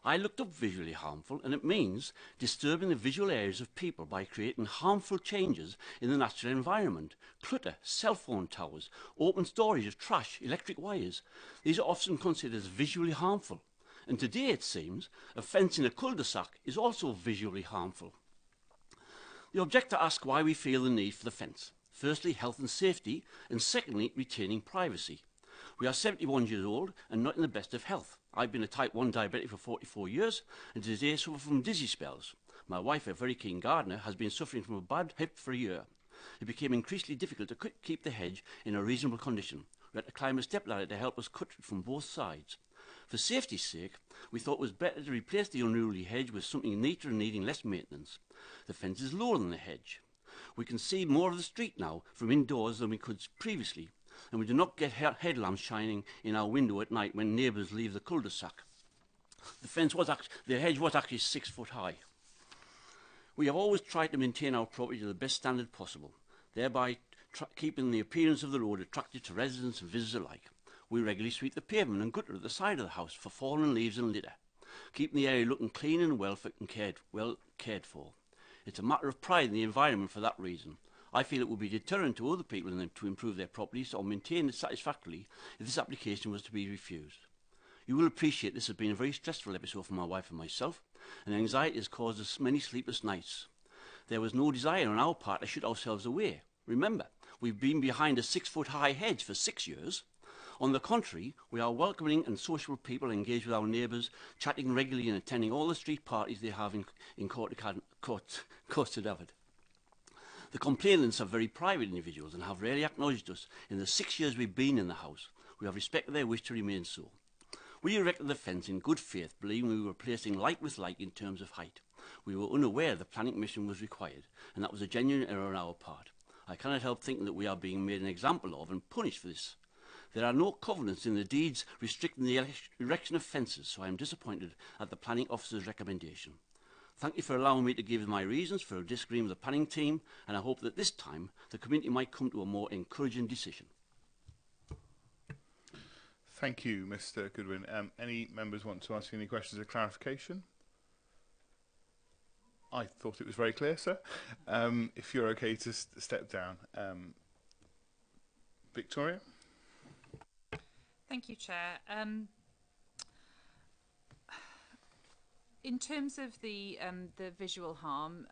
I looked up visually harmful and it means disturbing the visual areas of people by creating harmful changes in the natural environment. Clutter, cell phone towers, open storage of trash, electric wires. These are often considered as visually harmful. And today it seems a fence in a cul-de-sac is also visually harmful. The objector asks why we feel the need for the fence. Firstly, health and safety, and secondly, retaining privacy. We are 71 years old and not in the best of health. I've been a type 1 diabetic for 44 years and today suffer from dizzy spells. My wife, a very keen gardener, has been suffering from a bad hip for a year. It became increasingly difficult to keep the hedge in a reasonable condition. We had to climb a stepladder to help us cut it from both sides. For safety's sake, we thought it was better to replace the unruly hedge with something neater and needing less maintenance. The fence is lower than the hedge. We can see more of the street now from indoors than we could previously, and we do not get headlamps shining in our window at night when neighbours leave the cul-de-sac. The hedge was actually 6 foot high. We have always tried to maintain our property to the best standard possible, thereby keeping the appearance of the road attractive to residents and visitors alike. We regularly sweep the pavement and gutter at the side of the house for fallen leaves and litter, keeping the area looking clean and well cared for. It's a matter of pride in the environment for that reason. I feel it would be deterrent to other people to improve their properties or maintain it satisfactorily if this application was to be refused. You will appreciate this has been a very stressful episode for my wife and myself, and anxiety has caused us many sleepless nights. There was no desire on our part to shut ourselves away. Remember, we've been behind a 6 foot high hedge for 6 years. On the contrary, we are welcoming and sociable people engaged with our neighbours, chatting regularly and attending all the street parties they have in Court to David. The complainants are very private individuals and have rarely acknowledged us in the 6 years we've been in the house. We have respected their wish to remain so. We erected the fence in good faith, believing we were replacing like with like in terms of height. We were unaware the planning permission was required, and that was a genuine error on our part. I cannot help thinking that we are being made an example of and punished for this. There are no covenants in the deeds restricting the erection of fences, so I am disappointed at the planning officer's recommendation. Thank you for allowing me to give my reasons for disagreeing with the planning team, and I hope that this time the committee might come to a more encouraging decision. Thank you, Mr. Goodwin. Any members want to ask any questions or clarification? I thought it was very clear, sir. If you're okay to step down. Victoria? Thank you, Chair. In terms of the visual harm,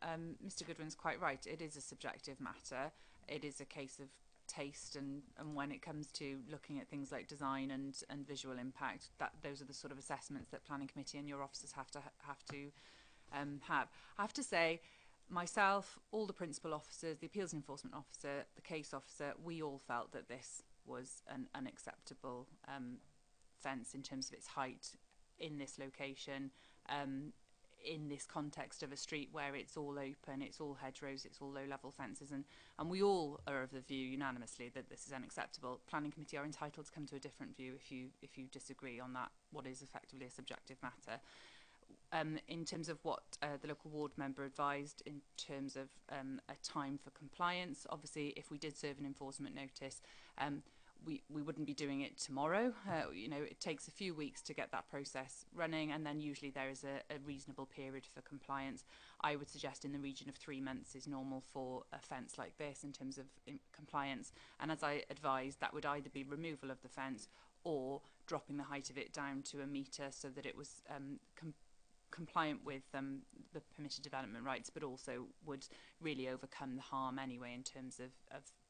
Mr. Goodwin's quite right. It is a subjective matter. It is a case of taste, and when it comes to looking at things like design and visual impact, those are the sort of assessments that Planning Committee and your officers have to have. I have to say, myself, all the principal officers, the appeals enforcement officer, the case officer, we all felt that this was an unacceptable fence in terms of its height in this location, in this context of a street where it's all open, it's all hedgerows, it's all low-level fences, and we all are of the view unanimously that this is unacceptable. Planning Committee are entitled to come to a different view if you disagree on that, what is effectively a subjective matter. In terms of what the local ward member advised in terms of a time for compliance, obviously if we did serve an enforcement notice, we wouldn't be doing it tomorrow. You know, it takes a few weeks to get that process running, and then usually there is a reasonable period for compliance. I would suggest in the region of 3 months is normal for a fence like this in terms of compliance, and as I advised, that would either be removal of the fence or dropping the height of it down to 1 metre so that it was compliant with the permitted development rights, but also would really overcome the harm anyway in terms of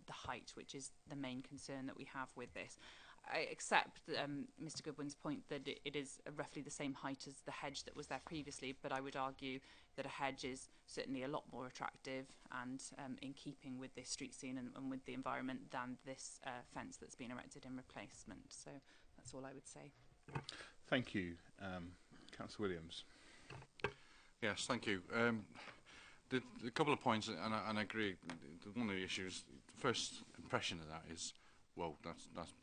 the height, which is the main concern that we have with this. I accept Mr Goodwin's point that it is roughly the same height as the hedge that was there previously, but I would argue that a hedge is certainly a lot more attractive and in keeping with this street scene and with the environment than this fence that's been erected in replacement. So that's all I would say. Thank you. Councillor Williams. Yes, thank you. The couple of points, and I agree, one of the issues, the first impression of that is, well, that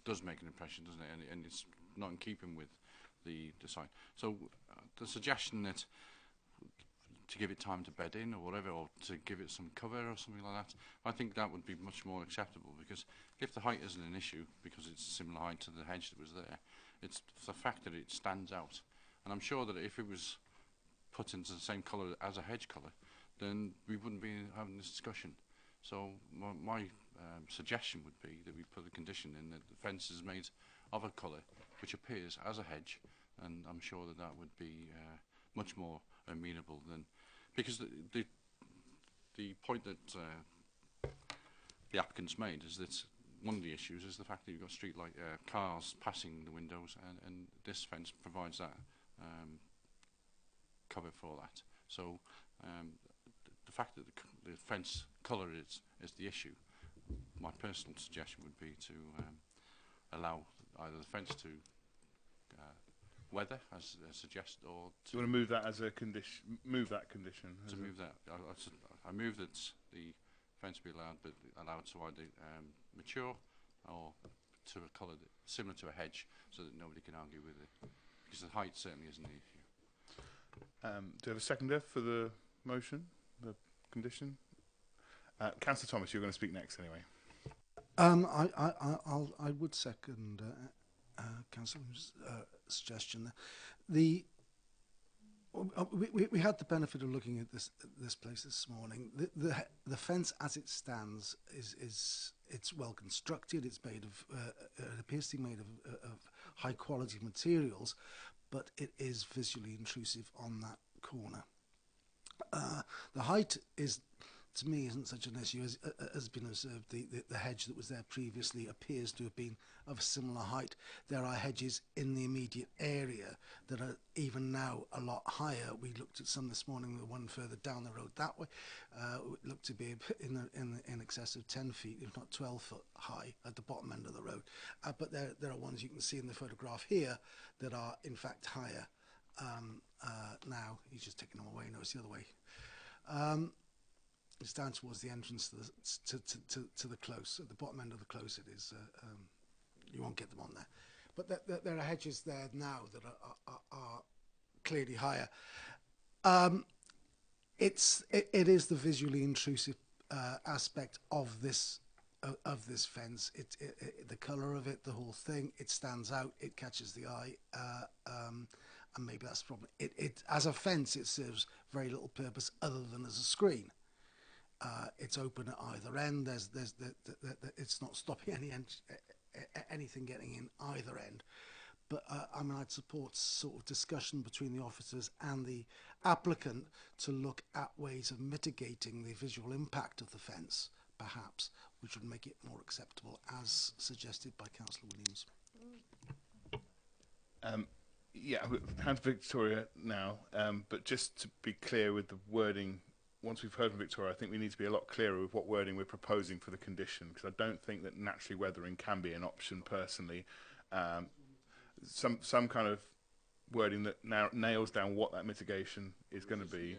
does make an impression, doesn't it? And it's not in keeping with the design. So the suggestion that to give it time to bed in or whatever, or to give it some cover or something like that, I think that would be much more acceptable, because if the height isn't an issue, because it's a similar height to the hedge that was there, it's the fact that it stands out. And I'm sure that if it was put into the same colour as a hedge colour, then we wouldn't be having this discussion. So my suggestion would be that we put a condition in that the fence is made of a colour which appears as a hedge, and I'm sure that that would be much more amenable than, because the point that the applicants made is that one of the issues is the fact that you've got street light cars passing the windows, and this fence provides that cover for that. So the fact that the fence colour is the issue, my personal suggestion would be to allow either the fence to weather, as suggested, or to... Do you want to move that as a condition? Move that condition? To move that. I move that the fence be allowed to either mature or to a colour similar to a hedge, so that nobody can argue with it, because the height certainly isn't the issue. Do you have a seconder for the motion, the condition? Councillor Thomas, you're going to speak next anyway. I would second Councillor's suggestion there. We had the benefit of looking at this place this morning. The fence as it stands it's well constructed. It's made of it appears to be made of high quality materials, but it is visually intrusive on that corner. The height is, to me, isn't such an issue. As has been observed, the hedge that was there previously appears to have been of a similar height. There are hedges in the immediate area that are even now a lot higher. We looked at some this morning, the one further down the road that way, looked to be in excess of 10 feet, if not 12 foot high at the bottom end of the road. But there are ones you can see in the photograph here that are in fact higher. Now, he's just taking them away, no, it's the other way. It's down towards the entrance to the close. At the bottom end of the close it is, you won't get them on there. But there are hedges there now that are clearly higher. It is the visually intrusive aspect of this fence. The colour of it, the whole thing, it stands out, it catches the eye, and maybe that's the problem. As a fence, it serves very little purpose other than as a screen. It's open at either end. It's not stopping anything getting in either end. But I mean, I'd support sort of discussion between the officers and the applicant to look at ways of mitigating the visual impact of the fence, perhaps, which would make it more acceptable, as suggested by Councillor Williams. Yeah, hand to Victoria now, but just to be clear with the wording, once we've heard from Victoria, I think we need to be a lot clearer with what wording we're proposing for the condition, because I don't think that naturally weathering can be an option personally. Some kind of wording that now nails down what that mitigation is going to be.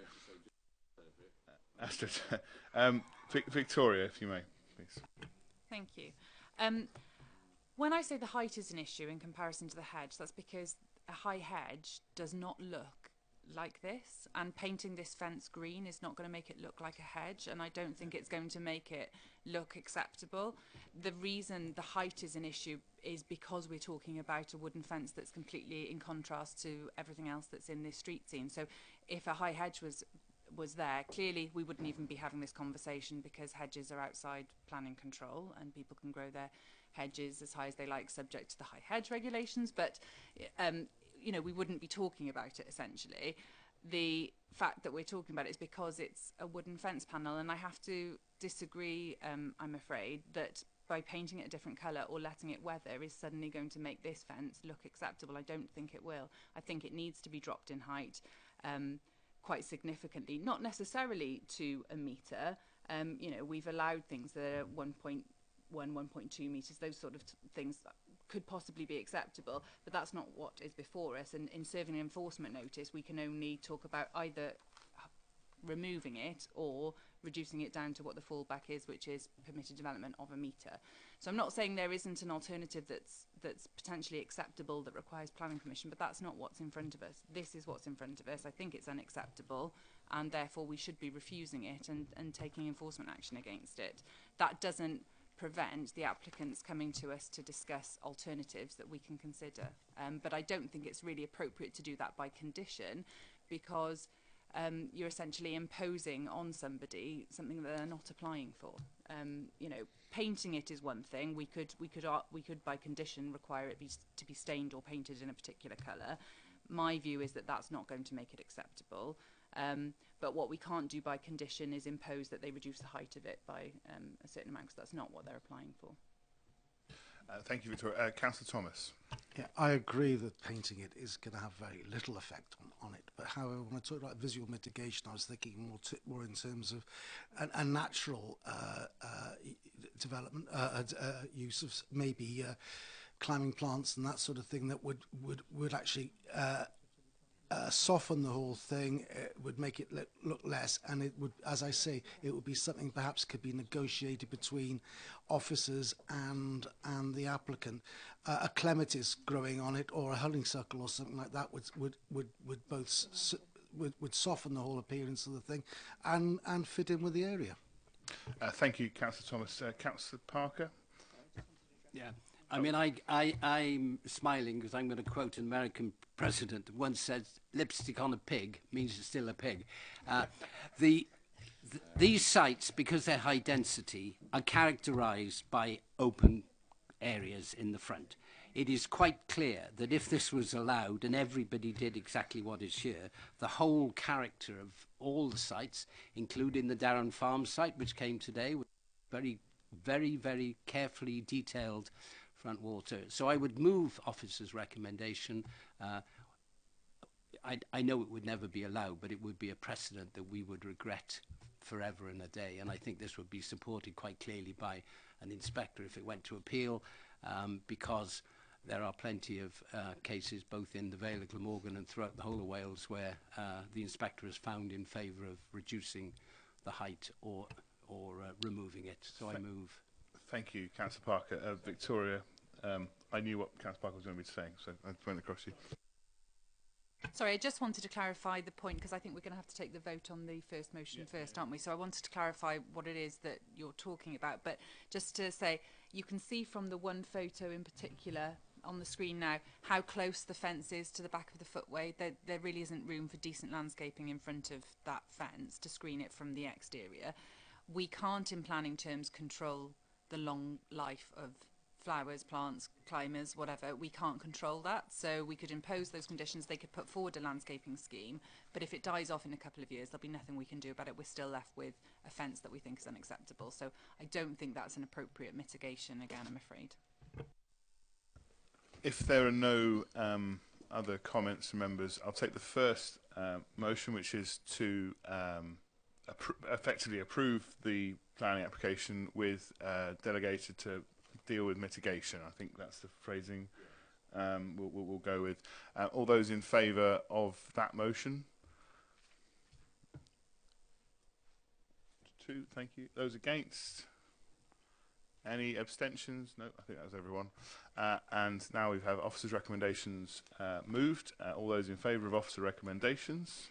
Victoria, if you may, please. Thank you. When I say the height is an issue in comparison to the hedge, that's because a high hedge does not look like this, and painting this fence green is not going to make it look like a hedge, and I don't think it's going to make it look acceptable. The reason the height is an issue is because we're talking about a wooden fence that's completely in contrast to everything else that's in this street scene. So if a high hedge was there, clearly we wouldn't even be having this conversation, because hedges are outside planning control and people can grow their hedges as high as they like, subject to the high hedge regulations, but you know, we wouldn't be talking about it essentially. the fact that we're talking about it is because it's a wooden fence panel, and I have to disagree, I'm afraid, that by painting it a different colour or letting it weather is suddenly going to make this fence look acceptable. I don't think it will. I think it needs to be dropped in height quite significantly, not necessarily to a metre. You know, we've allowed things that are 1.1, 1.2 metres, those sort of things could possibly be acceptable, but that's not what is before us. And in serving an enforcement notice, we can only talk about either removing it or reducing it down to what the fallback is, which is permitted development of a metre. So I'm not saying there isn't an alternative that's potentially acceptable that requires planning permission, but that's not what's in front of us. This is what's in front of us. I think it's unacceptable, and therefore we should be refusing it and taking enforcement action against it. That doesn't prevent the applicants coming to us to discuss alternatives that we can consider. But I don't think it's really appropriate to do that by condition, because you're essentially imposing on somebody something that they're not applying for. You know, painting it is one thing. We could by condition require it to be stained or painted in a particular colour. My view is that that's not going to make it acceptable. But what we can't do by condition is impose that they reduce the height of it by a certain amount, because that's not what they're applying for. Thank you, Victoria. Councillor Thomas. Yeah, I agree that painting it is going to have very little effect on it. But however, when I talk about visual mitigation, I was thinking more in terms of a natural development, use of maybe climbing plants and that sort of thing that would actually soften the whole thing. It would make it look less, and it would, as I say, it would be something perhaps could be negotiated between officers and the applicant. A clematis growing on it, or a honeysuckle, or something like that would both would soften the whole appearance of the thing, and fit in with the area. Thank you, Councillor Thomas. Councillor Parker. Yeah. I mean, I'm smiling because I'm going to quote an American president who once said, lipstick on a pig means it's still a pig. These sites, because they're high density, are characterised by open areas in the front. It is quite clear that if this was allowed and everybody did exactly what is here, the whole character of all the sites, including the Darren Farm site, which came today, with very, very, very carefully detailed front water. So I would move officer's recommendation. I know it would never be allowed, but it would be a precedent that we would regret forever and a day. And I think this would be supported quite clearly by an inspector if it went to appeal, because there are plenty of cases both in the Vale of Glamorgan and throughout the whole of Wales where the inspector has found in favour of reducing the height or removing it. So I move. Thank you, Councillor Parker. Victoria, I knew what Councillor Parker was going to be saying, so I went across you. Sorry, I just wanted to clarify the point, because I think we're going to have to take the vote on the first motion first, aren't we? So I wanted to clarify what it is that you're talking about. But just to say, you can see from the one photo in particular on the screen now how close the fence is to the back of the footway. There really isn't room for decent landscaping in front of that fence to screen it from the exterior. We can't, in planning terms, control the long life of flowers, plants, climbers, whatever. We can't control that, so we could impose those conditions. They could put forward a landscaping scheme, but if it dies off in a couple of years, there'll be nothing we can do about it. We're still left with a fence that we think is unacceptable. So I don't think that's an appropriate mitigation, again, I'm afraid. If there are no other comments from members, I'll take the first motion, which is to effectively approve the planning application with delegated to deal with mitigation. I think that's the phrasing we'll go with. All those in favour of that motion? 2, thank you. Those against? Any abstentions? No, I think that was everyone. And now we have officers' recommendations moved. All those in favour of officer recommendations?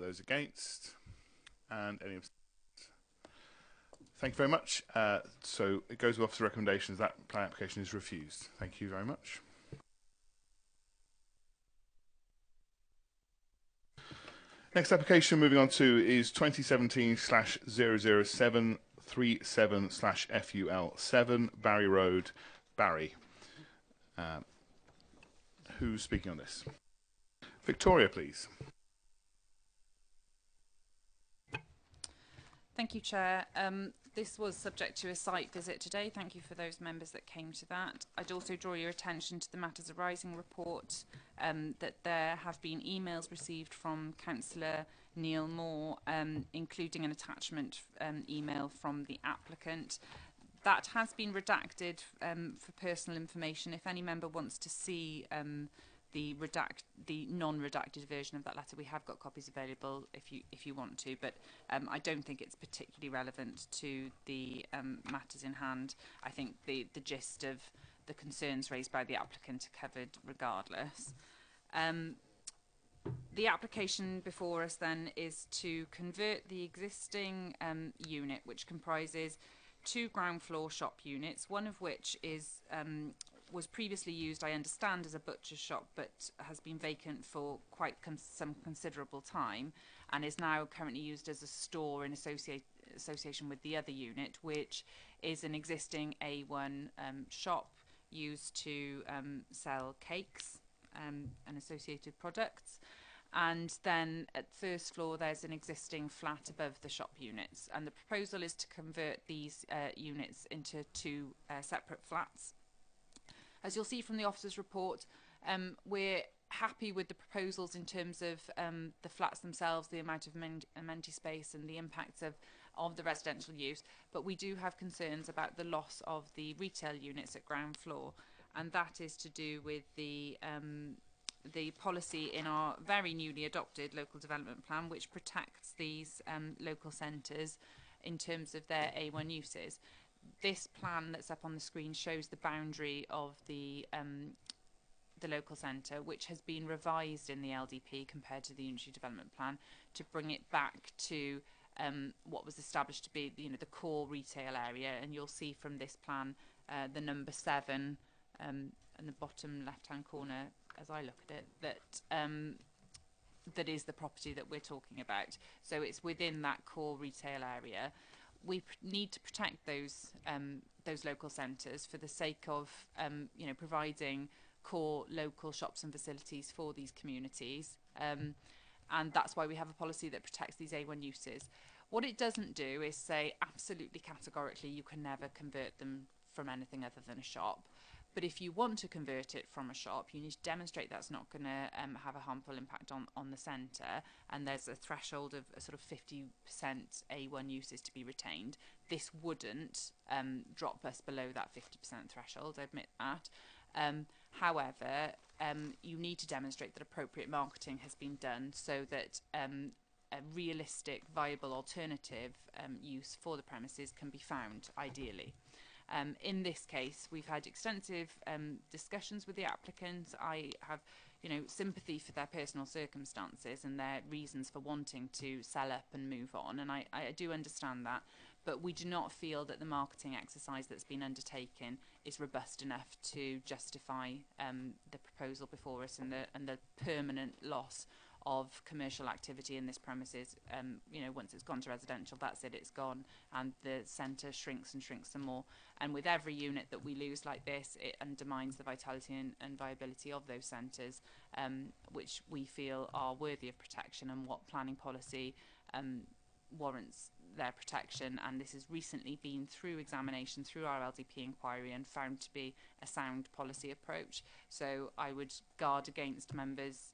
Those against? And any abstentions? Thank you very much. So it goes with officer recommendations. That plan application is refused. Thank you very much. Next application moving on to is 2017/00737/FUL7 Barry Road, Barry. Who's speaking on this? Victoria, please. Thank you, Chair. This was subject to a site visit today. Thank you for those members that came to that. I'd also draw your attention to the Matters Arising report, that there have been emails received from Councillor Neil Moore, including an attachment email from the applicant. That has been redacted for personal information. If any member wants to see the non-redacted version of that letter, we have got copies available if you want to, but I don't think it's particularly relevant to the matters in hand. I think the gist of the concerns raised by the applicant are covered regardless. The application before us then is to convert the existing unit, which comprises 2 ground floor shop units, one of which is was previously used, I understand, as a butcher's shop, but has been vacant for quite some considerable time, and is now currently used as a store in association with the other unit, which is an existing A1 shop used to sell cakes and associated products. And then at first floor there's an existing flat above the shop units, and the proposal is to convert these units into 2 separate flats. As you'll see from the officer's report, we're happy with the proposals in terms of the flats themselves, the amount of amenity space and the impacts of the residential use, but we do have concerns about the loss of the retail units at ground floor, and that is to do with the policy in our very newly adopted local development plan, which protects these local centres in terms of their A1 uses. This plan that's up on the screen shows the boundary of the local centre, which has been revised in the LDP compared to the unitary development plan to bring it back to what was established to be, the core retail area. And you'll see from this plan the number 7 in the bottom left-hand corner, as I look at it, that is the property that we're talking about. So it's within that core retail area. We need to protect those local centres for the sake of providing core local shops and facilities for these communities, and that's why we have a policy that protects these A1 uses. What it doesn't do is say absolutely categorically you can never convert them from anything other than a shop. But if you want to convert it from a shop, you need to demonstrate that's not going to have a harmful impact on the centre, and there's a threshold of a sort of 50% A1 uses to be retained. This wouldn't drop us below that 50% threshold, I admit that. However, you need to demonstrate that appropriate marketing has been done so that a realistic, viable alternative use for the premises can be found, ideally. In this case, we've had extensive discussions with the applicants. I have, sympathy for their personal circumstances and their reasons for wanting to sell up and move on, and I do understand that. But we do not feel that the marketing exercise that's been undertaken is robust enough to justify the proposal before us and the permanent loss of commercial activity in this premises. Once it's gone to residential, that's it, it's gone, and the centre shrinks and shrinks some more. And with every unit that we lose like this, it undermines the vitality and viability of those centres, which we feel are worthy of protection, and what planning policy warrants their protection. And this has recently been through examination through our LDP inquiry and found to be a sound policy approach. So I would guard against members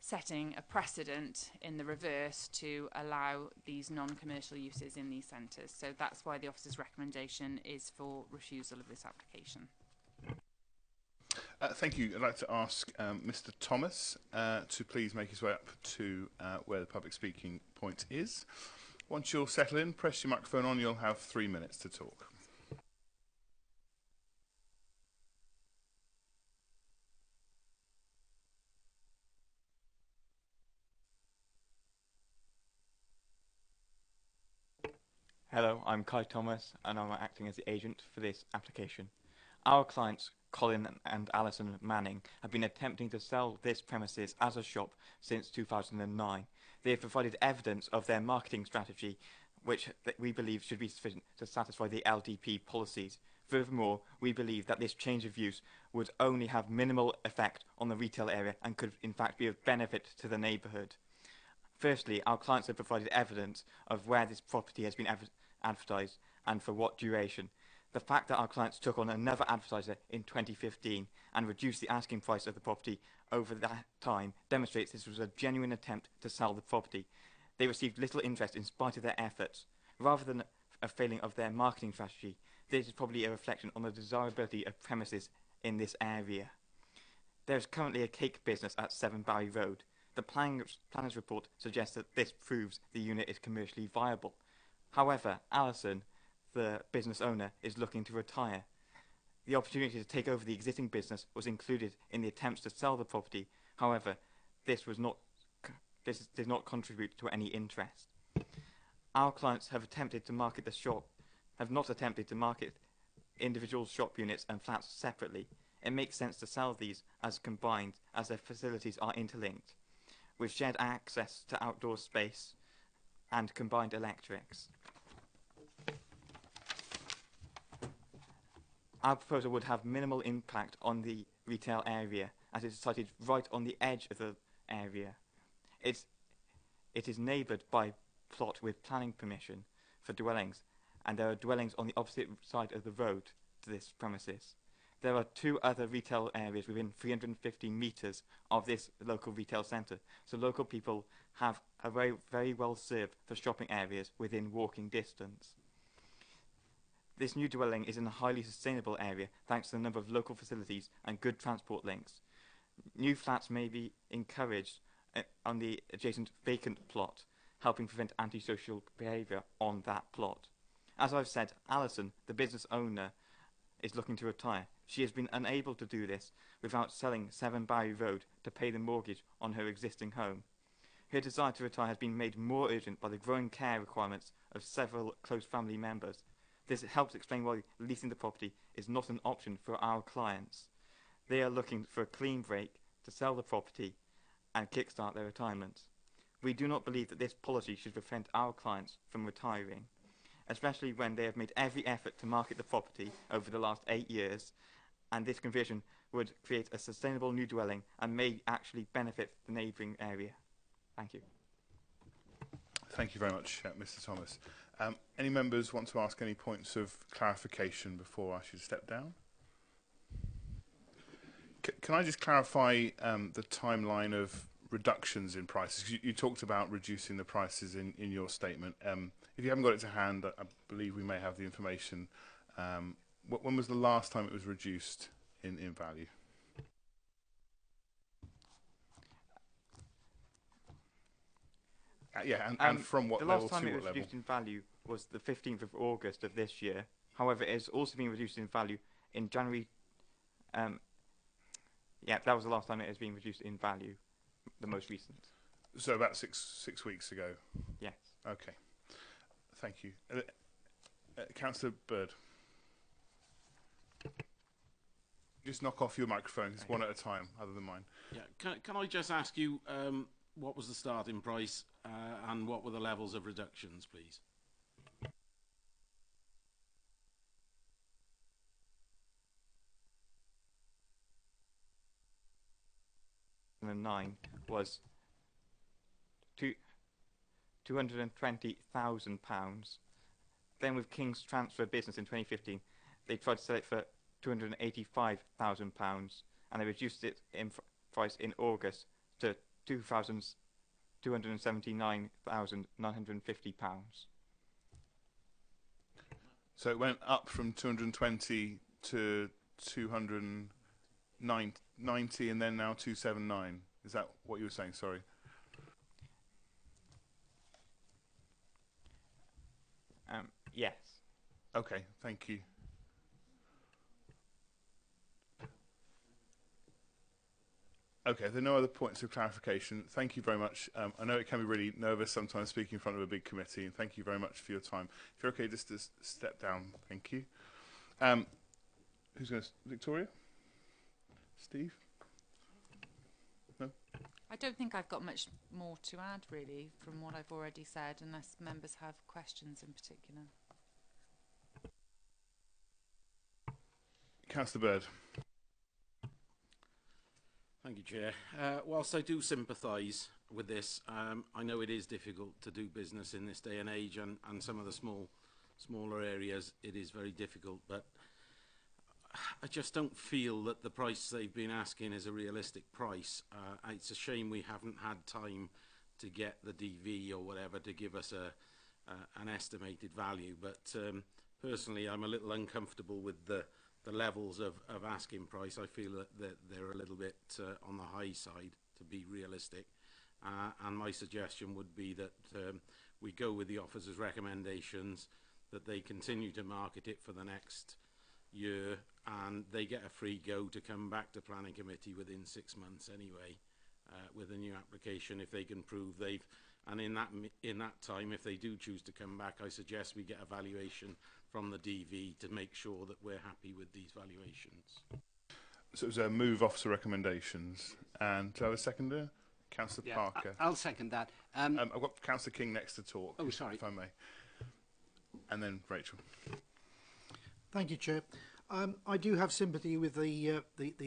setting a precedent in the reverse to allow these non-commercial uses in these centres. So that's why the officer's recommendation is for refusal of this application. Thank you. I'd like to ask Mr. Thomas to please make his way up to where the public speaking point is. Once you're settled in, press your microphone on. You'll have 3 minutes to talk. Hello, I'm Kai Thomas, and I'm acting as the agent for this application. Our clients, Colin and Alison Manning, have been attempting to sell this premises as a shop since 2009. They have provided evidence of their marketing strategy, which we believe should be sufficient to satisfy the LDP policies. Furthermore, we believe that this change of use would only have minimal effect on the retail area and could in fact be of benefit to the neighbourhood. Firstly, our clients have provided evidence of where this property has been advertised and for what duration. The fact that our clients took on another advertiser in 2015 and reduced the asking price of the property over that time demonstrates this was a genuine attempt to sell the property. They received little interest in spite of their efforts. Rather than a failing of their marketing strategy, this is probably a reflection on the desirability of premises in this area. There is currently a cake business at 7 Barry Road. The planner's report suggests that this proves the unit is commercially viable. However, Alison, the business owner, is looking to retire. The opportunity to take over the existing business was included in the attempts to sell the property. However, this did not contribute to any interest. Our clients have not attempted to market individual shop units and flats separately. It makes sense to sell these as combined, as their facilities are interlinked, with shared access to outdoor space and combined electrics. Our proposal would have minimal impact on the retail area, as it is sited right on the edge of the area. It is neighboured by plot with planning permission for dwellings, and there are dwellings on the opposite side of the road to this premises. There are 2 other retail areas within 350 metres of this local retail centre, so local people have a very well served for shopping areas within walking distance. This new dwelling is in a highly sustainable area thanks to the number of local facilities and good transport links. New flats may be encouraged on the adjacent vacant plot, helping prevent antisocial behaviour on that plot. As I've said, Alison, the business owner, is looking to retire. She has been unable to do this without selling 7 Barry Road to pay the mortgage on her existing home. Her desire to retire has been made more urgent by the growing care requirements of several close family members. This helps explain why leasing the property is not an option for our clients. They are looking for a clean break to sell the property and kickstart their retirement. We do not believe that this policy should prevent our clients from retiring, especially when they have made every effort to market the property over the last 8 years, and this conversion would create a sustainable new dwelling and may actually benefit the neighbouring area. Thank you. Thank you very much, Mr. Thomas. Any members want to ask any points of clarification before I should step down? Can I just clarify the timeline of reductions in prices? You talked about reducing the prices in your statement. If you haven't got it to hand, I believe we may have the information. When was the last time it was reduced in value? Yeah, and from what level to what level? The last time it was reduced in value was the 15th of August of this year. However, it has also been reduced in value in January. Yeah, that was the last time it has been reduced in value, the most recent. So about six weeks ago? Yes. Okay. Thank you. Councillor Bird. Just knock off your microphones, one at a time, other than mine. Yeah. Can I just ask you what was the starting price and what were the levels of reductions, please? Was £220,000. Then with King's Transfer Business in 2015, they tried to sell it for £285,000, and they reduced it in price in August to £279,950. So it went up from 220 to 290, and then now 279. Is that what you were saying? Sorry. Yes. Okay, thank you. Okay, there are no other points of clarification. Thank you very much. I know it can be really nervous sometimes speaking in front of a big committee, and thank you very much for your time. If you're okay, just to step down, thank you. Who's going to... Victoria? Steve? No? I don't think I've got much more to add, really, from what I've already said, unless members have questions in particular. Councillor Bird. Thank you, Chair. Whilst I do sympathise with this, I know it is difficult to do business in this day and age, and some of the smaller areas it is very difficult, but I just don't feel that the price they've been asking is a realistic price. It's a shame we haven't had time to get the DV or whatever to give us an estimated value, but personally I'm a little uncomfortable with the levels of asking price. I feel that they're a little bit on the high side to be realistic, and my suggestion would be that we go with the officer's recommendations, that they continue to market it for the next year, and they get a free go to come back to planning committee within 6 months anyway, with a new application if they can prove they've, and in that time, if they do choose to come back, I suggest we get a valuation from the DV to make sure that we're happy with these valuations. So it was a move officer recommendations, and do I have a seconder? Councillor Parker. I'll second that. I've got Councillor King next to talk. Oh, sorry. If I may. And then Rachel. Thank you, Chair. I do have sympathy with the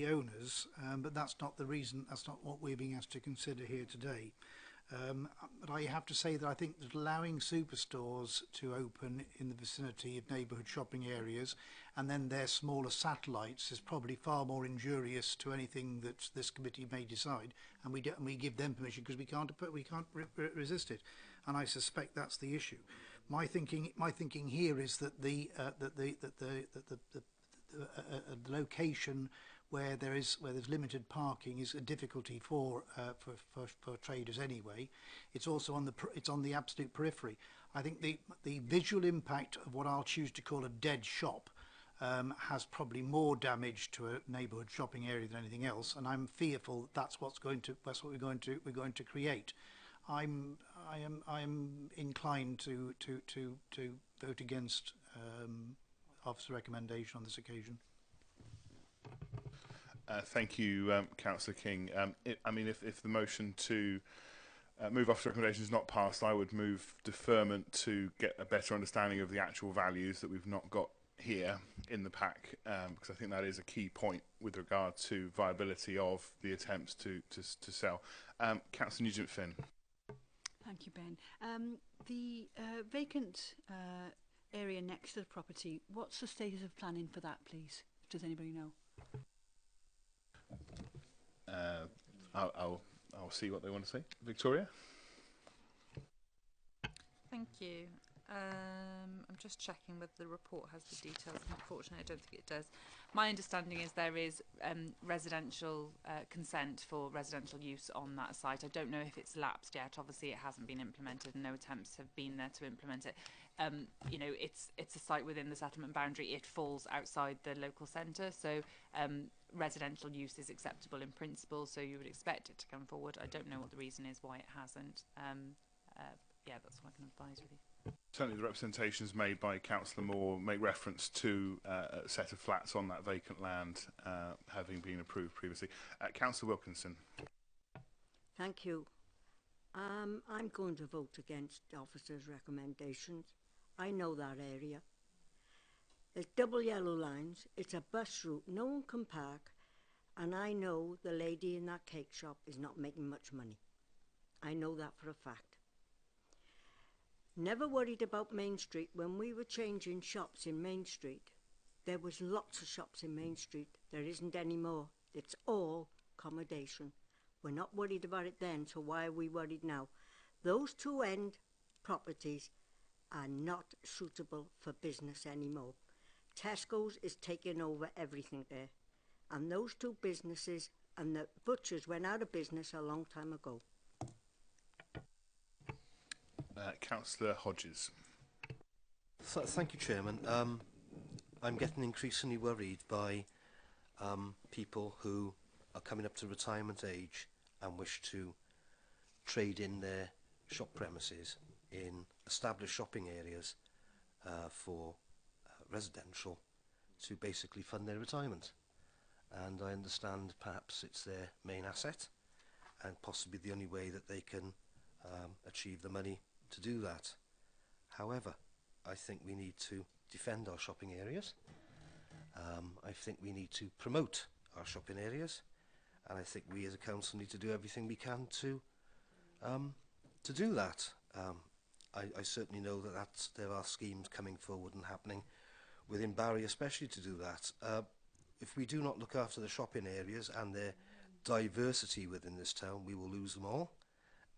owners, but that's not the reason. That's not what we're being asked to consider here today. But I have to say that I think that allowing superstores to open in the vicinity of neighbourhood shopping areas and then their smaller satellites is probably far more injurious to anything that this committee may decide, and we give them permission because we can't resist it, and I suspect that's the issue. My thinking here is that the location where there's limited parking is a difficulty for traders anyway. It's also on the absolute periphery. I think the visual impact of what I'll choose to call a dead shop has probably more damage to a neighbourhood shopping area than anything else, and I'm fearful that that's what we're going to create. I am inclined to vote against officer recommendation on this occasion. Thank you, Councillor King. I mean, if the motion to move officer recommendation is not passed, I would move deferment to get a better understanding of the actual values that we've not got here in the pack, because I think that is a key point with regard to viability of the attempts to sell. Councillor Nugent-Finn. Thank you, Ben. The vacant area next to the property, what's the status of planning for that, please? Does anybody know? I'll see what they want to say. Victoria? Thank you. I'm just checking whether the report has the details. Unfortunately, I don't think it does. My understanding is there is residential consent for residential use on that site. I don't know if it's lapsed yet. Obviously, it hasn't been implemented, and no attempts have been there to implement it. You know, it's a site within the settlement boundary. It falls outside the local centre, so residential use is acceptable in principle. So you would expect it to come forward. I don't know what the reason is why it hasn't. Yeah, that's what I can advise, really. Certainly the representations made by Councillor Moore make reference to a set of flats on that vacant land having been approved previously. Councillor Wilkinson. Thank you. I'm going to vote against the officer's recommendations. I know that area. There's double yellow lines. It's a bus route. No one can park. And I know the lady in that cake shop is not making much money. I know that for a fact. Never worried about Main Street. When we were changing shops in Main Street, there was lots of shops in Main Street. There isn't any more. It's all accommodation. We're not worried about it then, so why are we worried now? Those two end properties are not suitable for business anymore. Tesco's is taking over everything there. And those two businesses and the butchers went out of business a long time ago. Councillor Hodges. Thank you, Chairman. I'm getting increasingly worried by people who are coming up to retirement age and wish to trade in their shop premises in established shopping areas for residential to basically fund their retirement. And I understand perhaps it's their main asset and possibly the only way that they can achieve the money to do that. However, I think we need to defend our shopping areas. I think we need to promote our shopping areas, and I think we as a council need to do everything we can to do that. I certainly know that there are schemes coming forward and happening within Barry, especially to do that. If we do not look after the shopping areas and their diversity within this town, we will lose them all,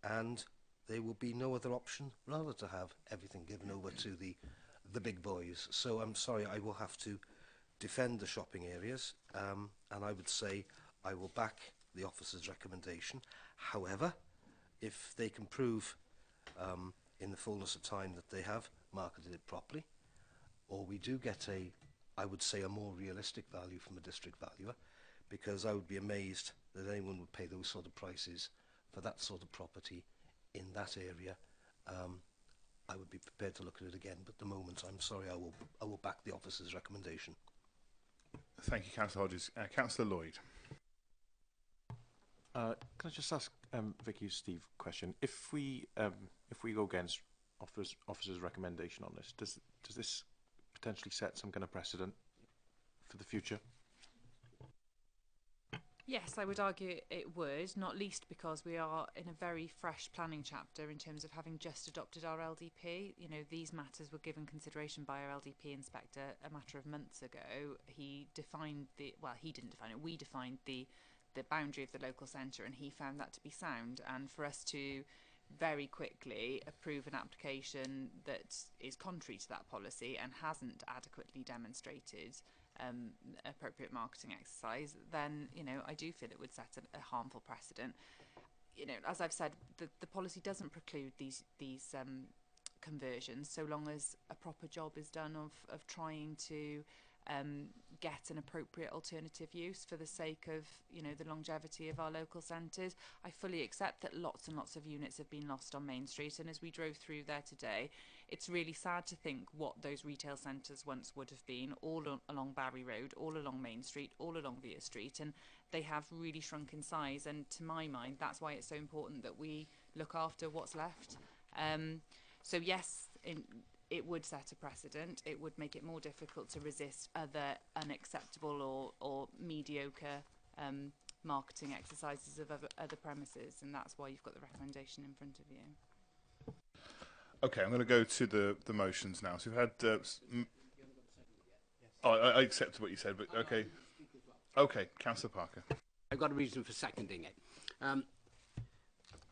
and there will be no other option rather to have everything given over to the big boys. So I'm sorry, I will have to defend the shopping areas, and I would say I will back the officer's recommendation. However, if they can prove in the fullness of time that they have marketed it properly, or we do get I would say a more realistic value from a district valuer, because I would be amazed that anyone would pay those sort of prices for that sort of property in that area. I would be prepared to look at it again, but at the moment, I'm sorry, I will back the officer's recommendation. Thank you, Councillor Hodges. Councillor Lloyd. Can I just ask Vicky, Steve, a question? If we go against officer's recommendation on this, does this potentially set some kind of precedent for the future? Yes, I would argue it would, not least because we are in a very fresh planning chapter in terms of having just adopted our LDP. You know, these matters were given consideration by our LDP inspector a matter of months ago. He defined he didn't define it, we defined the boundary of the local centre, and he found that to be sound. And for us to very quickly approve an application that is contrary to that policy and hasn't adequately demonstrated appropriate marketing exercise, then, you know, I do feel it would set a harmful precedent. You know, as I've said, the policy doesn't preclude these conversions so long as a proper job is done of trying to get an appropriate alternative use for the sake of, you know, the longevity of our local centres. I fully accept that lots and lots of units have been lost on Main Street, and as we drove through there today, it's really sad to think what those retail centres once would have been, all along Barry Road, all along Main Street, all along Vere Street, and they have really shrunk in size. And to my mind, that's why it's so important that we look after what's left. So yes, it would set a precedent. It would make it more difficult to resist other unacceptable or mediocre marketing exercises of other premises, and that's why you've got the recommendation in front of you. Okay, I'm going to go to the motions now. So we've had... I accept what you said, but okay. Okay, Councillor Parker. I've got a reason for seconding it.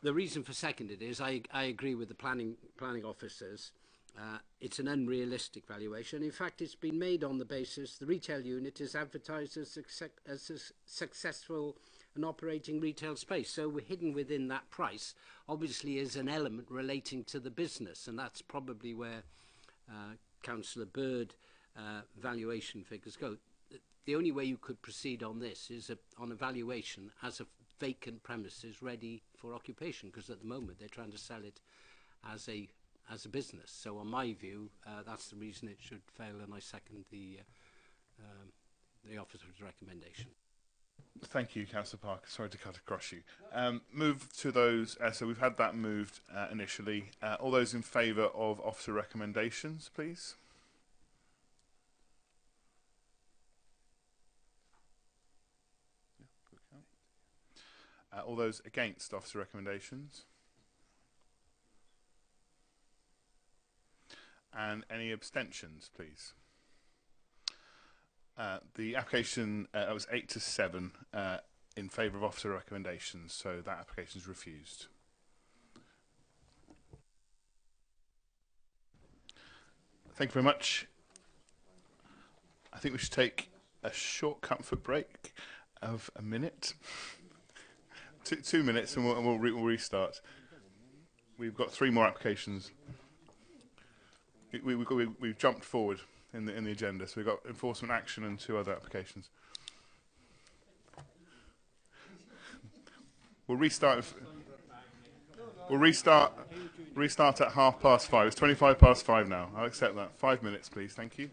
The reason for seconding it is I agree with the planning officers. It's an unrealistic valuation. In fact, it's been made on the basis the retail unit is advertised as a successful and operating retail space. So we're hidden within that price, obviously, is an element relating to the business, and that's probably where Councillor Bird valuation figures go. The only way you could proceed on this is on a valuation as a vacant premises ready for occupation, because at the moment they're trying to sell it as a business. So on my view, that's the reason it should fail, and I second the officer's recommendation. Thank you, Councillor Parker. Sorry to cut across you. Move to those. So we've had that moved initially. All those in favour of officer recommendations, please. All those against officer recommendations? And any abstentions, please? The application was 8-7 in favour of officer recommendations, so that application is refused. Thank you very much. I think we should take a short comfort break of a minute. 2 minutes, and we'll restart. We've got 3 more applications. We've jumped forward in the agenda, so we've got enforcement action and 2 other applications. We'll restart. We'll restart at 5:30. It's 5:25 now. I'll accept that. 5 minutes, please. Thank you.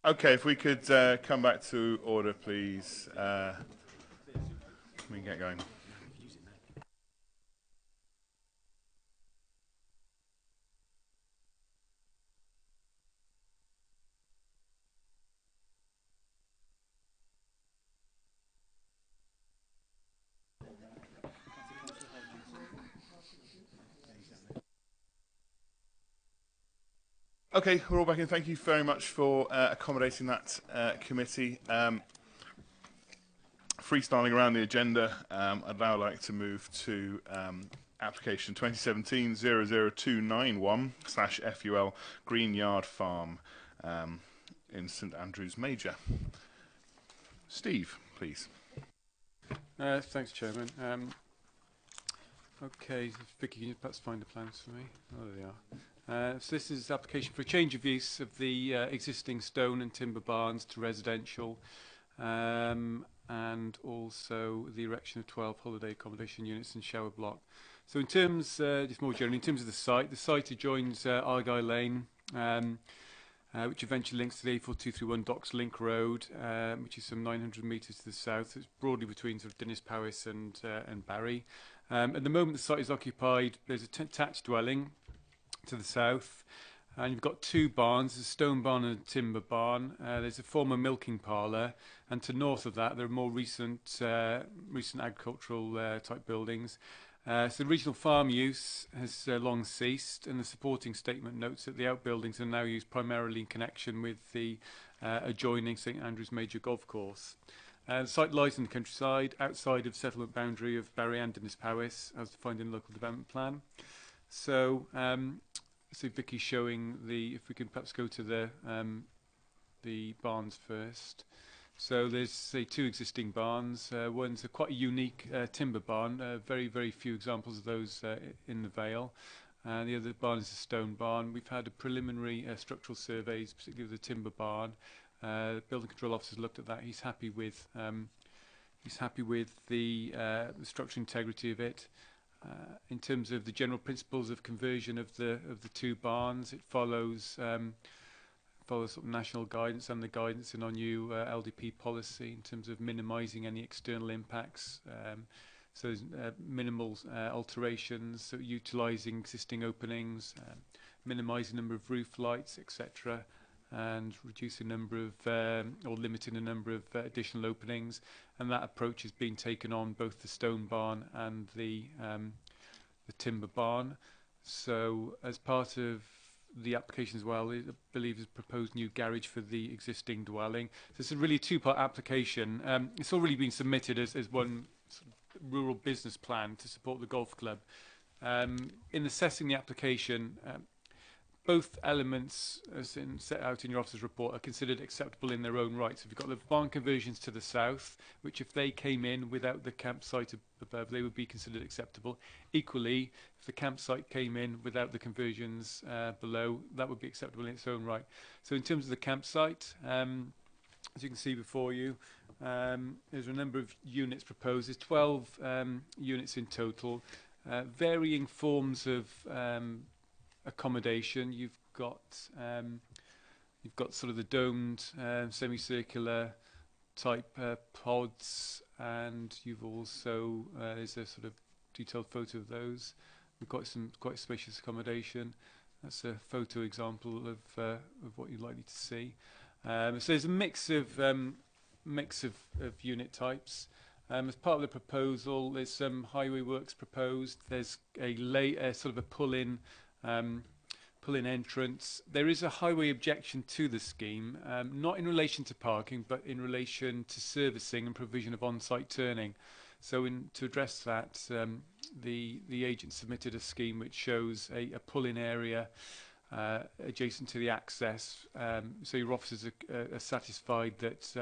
Okay, if we could come back to order, please. We can get going. Okay, we're all back in. Thank you very much for accommodating that committee. Freestyling around the agenda, I'd now like to move to application 2017-00291/FUL Green Yard Farm in St Andrews Major. Steve, please. Thanks, Chairman. Okay, Vicky, can you perhaps find the plans for me? Oh, there they are. So this is application for a change of use of the existing stone and timber barns to residential, and also the erection of 12 holiday accommodation units and shower block. So in terms, just more generally, in terms of the site adjoins Argyle Lane, which eventually links to the A4231 Docks Link Road, which is some 900 metres to the south. It's broadly between sort of Dinas Powys and Barry. At the moment, the site is occupied. There's a detached dwelling to the south, and you've got two barns, a stone barn and a timber barn. There's a former milking parlour, and to north of that there are more recent agricultural type buildings. So the regional farm use has long ceased, and the supporting statement notes that the outbuildings are now used primarily in connection with the adjoining St Andrews Major Golf Course. The site lies in the countryside, outside of settlement boundary of Barry and Dinas Powys, as defined in the local development plan. So, so Vicky's showing the. If we can perhaps go to the barns first. So there's say two existing barns. One's a quite a unique timber barn. Very few examples of those in the Vale. The other barn is a stone barn. We've had a preliminary structural surveys, particularly of the timber barn. The building control officer's looked at that. He's happy with the structural integrity of it. In terms of the general principles of conversion of the two barns, it follows sort of national guidance and the guidance in our new LDP policy in terms of minimising any external impacts. So there's minimal alterations, so utilising existing openings, minimising the number of roof lights, etc., and reducing the number of or limiting the number of additional openings. And that approach has been taken on both the stone barn and the timber barn. So as part of the application as well, I believe is proposed new garage for the existing dwelling. So it's a really two-part application. It's already been submitted as one sort of rural business plan to support the golf club. In assessing the application, both elements, as set out in your officer's report, are considered acceptable in their own right. So we've got the barn conversions to the south, which if they came in without the campsite above, they would be considered acceptable. Equally, if the campsite came in without the conversions below, that would be acceptable in its own right. So in terms of the campsite, as you can see before you, there's a number of units proposed. There's 12 units in total, varying forms of accommodation. You've got sort of the domed semicircular type pods, and you've also there's a sort of detailed photo of those. We've got some quite spacious accommodation. That's a photo example of what you're likely to see. So there's a mix of unit types. As part of the proposal, there's some highway works proposed. There's a sort of a pull-in entrance. There is a highway objection to the scheme, not in relation to parking, but in relation to servicing and provision of on-site turning. So to address that, the agent submitted a scheme which shows a pull-in area adjacent to the access. So your officers are satisfied that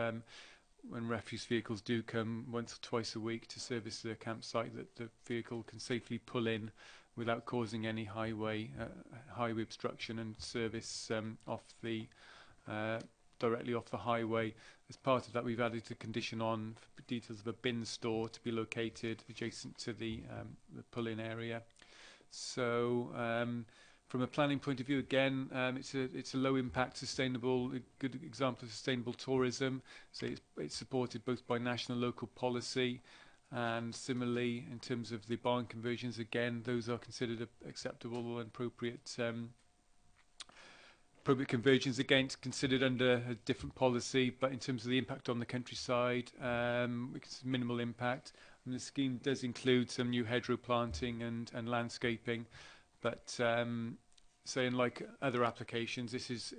when refuse vehicles do come once or twice a week to service the campsite, that the vehicle can safely pull in without causing any highway obstruction and service directly off the highway. As part of that, we've added a condition on details of a bin store to be located adjacent to the pull-in area. So From a planning point of view, again, it's a low impact, sustainable, a good example of sustainable tourism. So it's supported both by national and local policy. And similarly, in terms of the barn conversions, again, those are considered acceptable and appropriate conversions, again, considered under a different policy, but in terms of the impact on the countryside, it's minimal impact. And the scheme does include some new hedgerow planting and landscaping, but say unlike other applications, this is,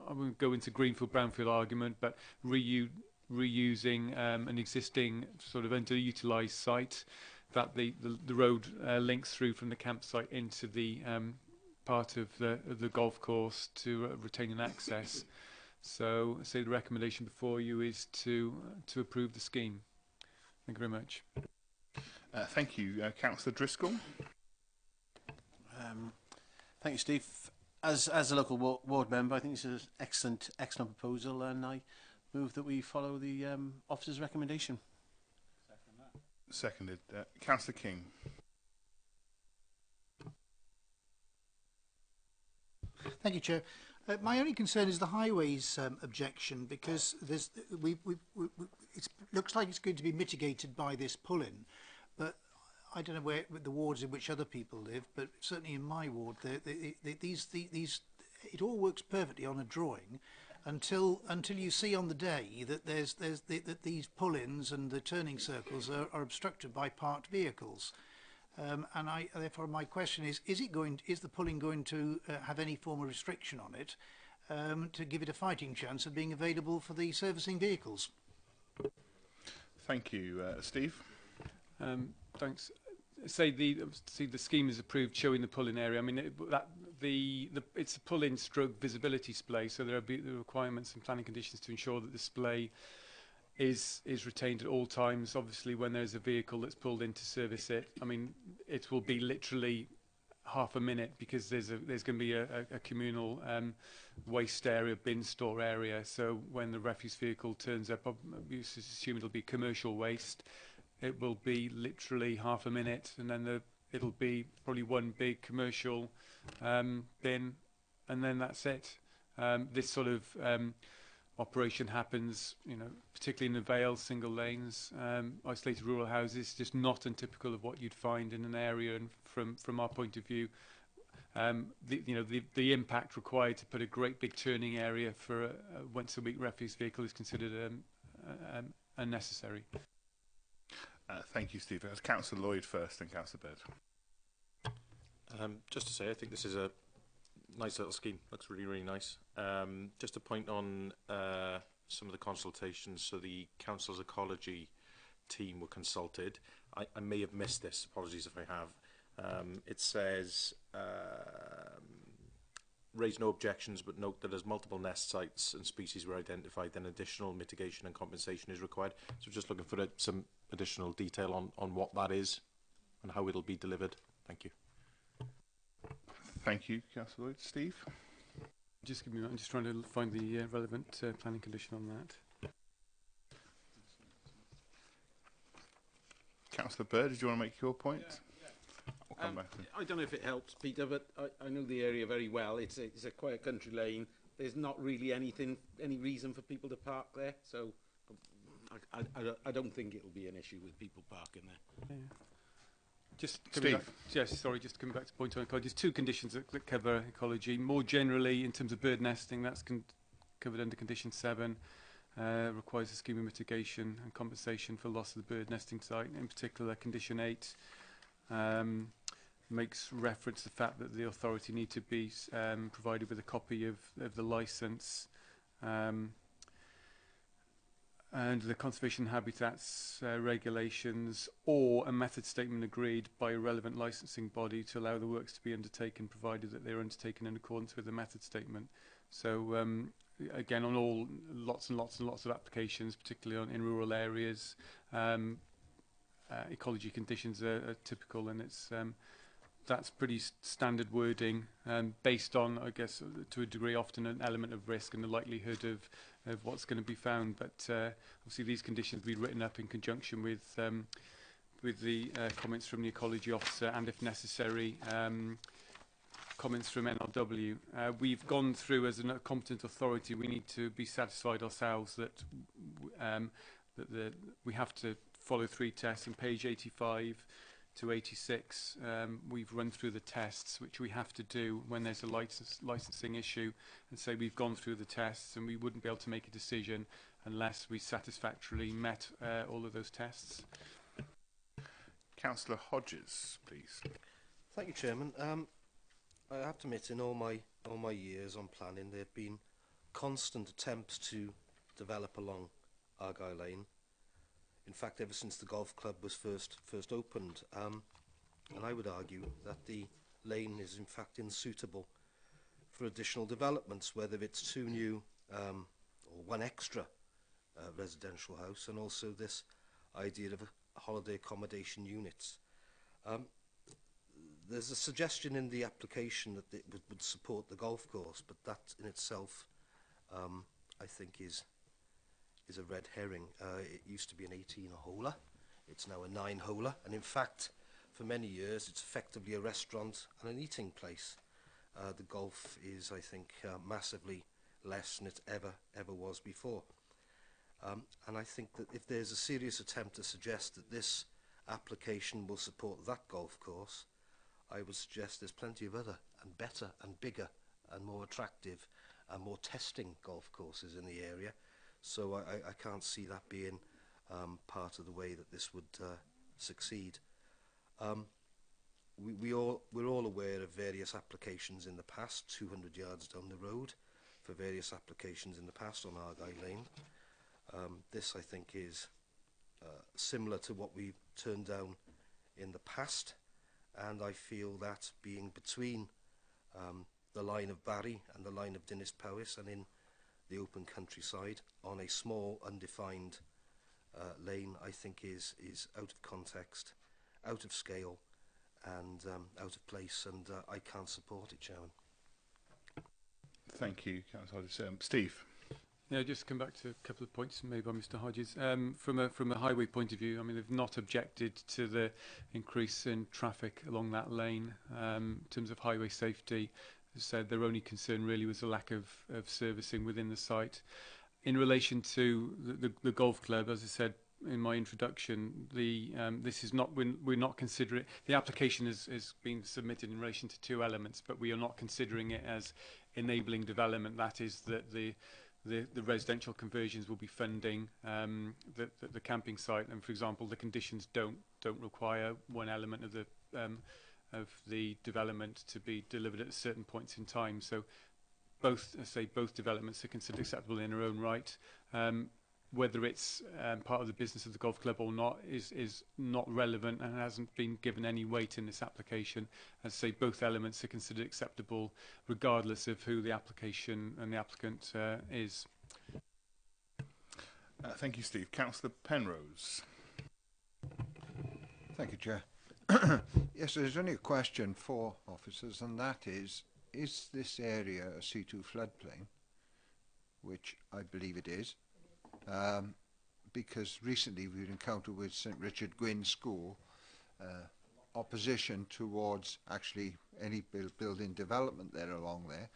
I won't go into greenfield, brownfield argument, but reusing an existing sort of underutilised site that the road links through from the campsite into the part of the golf course to retain an access. So, say the recommendation before you is to approve the scheme. Thank you very much. Thank you, Councillor Driscoll. Thank you, Steve. As a local ward member, I think this is an excellent proposal, and I move that we follow the officer's recommendation. Seconded. Councillor King. Thank you, Chair. My only concern is the highways objection, because there's, it looks like it's going to be mitigated by this pull-in, but I don't know where the wards in which other people live, but certainly in my ward, it all works perfectly on a drawing, until you see on the day that that these pull-ins and the turning circles are obstructed by parked vehicles. And therefore my question is the pulling going to have any form of restriction on it to give it a fighting chance of being available for the servicing vehicles? Thank you, Steve. Thanks. Say the scheme is approved showing the pull-in area. I mean it's a pull-in stroke visibility display, so there will be the requirements and planning conditions to ensure that the display is retained at all times. Obviously, when there's a vehicle that's pulled in to service it, I mean, it will be literally half a minute, because there's going to be a communal waste area, bin store area. So when the refuse vehicle turns up, we assume it'll be commercial waste. It will be literally half a minute, and then it'll be probably one big commercial bin, and then that's it. This sort of operation happens, particularly in the Vale, single lanes, isolated rural houses, just not untypical of what you'd find in an area. And from our point of view, the impact required to put a great big turning area for a once a week refuse vehicle is considered unnecessary. Thank you, Steve. As Councillor Lloyd first, and Councillor Baird. Just to say, I think this is a nice little scheme. Looks really, really nice. Just to point on some of the consultations. So the council's ecology team were consulted. I may have missed this. Apologies if I have. It says raise no objections, but note that as multiple nest sites and species were identified, then additional mitigation and compensation is required. So just looking for some additional detail on what that is and how it'll be delivered. Thank you. Thank you, Councillor Lloyd. Steve? Just give me. I'm just trying to find the relevant planning condition on that. Councillor Baird, did you want to make your point? Yeah. I don't know if it helps, Peter, but I know the area very well. It's a quiet country lane. There's not really any reason for people to park there, so I don't think it'll be an issue with people parking there. Yeah. Just coming back, just coming back to the point on ecology. There's two conditions that cover ecology. More generally, in terms of bird nesting, that's covered under Condition 7. Requires a scheme of mitigation and compensation for loss of the bird nesting site. In particular, Condition 8 makes reference to the fact that the authority need to be provided with a copy of the licence and the conservation habitats regulations, or a method statement agreed by a relevant licensing body to allow the works to be undertaken, provided that they're undertaken in accordance with the method statement. So again, on lots and lots of applications, particularly in rural areas, ecology conditions are typical, and that's pretty standard wording, based on, I guess, to a degree, often an element of risk and the likelihood of what's going to be found. But obviously these conditions will be written up in conjunction with the comments from the ecology officer, and if necessary, comments from NRW. We've gone through, as a competent authority, we need to be satisfied ourselves that we have to follow 3 tests. On page 85 to 86, we've run through the tests, which we have to do when there's a licensing issue, and say we've gone through the tests, and we wouldn't be able to make a decision unless we satisfactorily met all of those tests. Councillor Hodges, please. Thank you, Chairman. I have to admit, in all my years on planning, there have been constant attempts to develop along Argyle Lane. In fact, ever since the golf club was first opened, and I would argue that the lane is in fact unsuitable for additional developments, whether it's 2 new or 1 extra residential house, and also this idea of holiday accommodation units. There's a suggestion in the application that it would support the golf course, but that in itself, I think, is a red herring. It used to be an 18-holer. It's now a 9-holer, and in fact, for many years, it's effectively a restaurant and an eating place. The golf is, I think, massively less than it ever was before. And I think that if there's a serious attempt to suggest that this application will support that golf course, I would suggest there's plenty of other and better and bigger and more attractive and more testing golf courses in the area. So I can't see that being part of the way that this would succeed. We're all aware of various applications in the past, 200 yards down the road, for various applications in the past on Argyle Lane. This, I think, is similar to what we've turned down in the past, and I feel that being between the line of Barry and the line of Dinas Powys and in the open countryside on a small, undefined lane, I think is out of context, out of scale, and out of place, and I can't support it, Chairman. Thank you, Councillor Hodges. Steve. Yeah, just to come back to a couple of points made by Mr. Hodges. From a highway point of view, I mean, they've not objected to the increase in traffic along that lane. In terms of highway safety, as I said, their only concern really was the lack of servicing within the site. In relation to the golf club, as I said in my introduction, this is not, we're not considering, the application is being submitted in relation to 2 elements, but we are not considering it as enabling development. That is that the residential conversions will be funding the camping site, and for example, the conditions don't require one element of the development to be delivered at certain points in time. So both developments are considered acceptable in their own right. Whether it's part of the business of the golf club or not is not relevant and hasn't been given any weight in this application. As I say, both elements are considered acceptable regardless of who the application and the applicant is. Thank you, Steve. Councillor Penrose. Thank you, Chair. Yes, there's only a question for officers, and that is this area a C2 floodplain? Which I believe it is. Because recently we've encountered with St Richard Gwyn School opposition towards actually any building development there along there,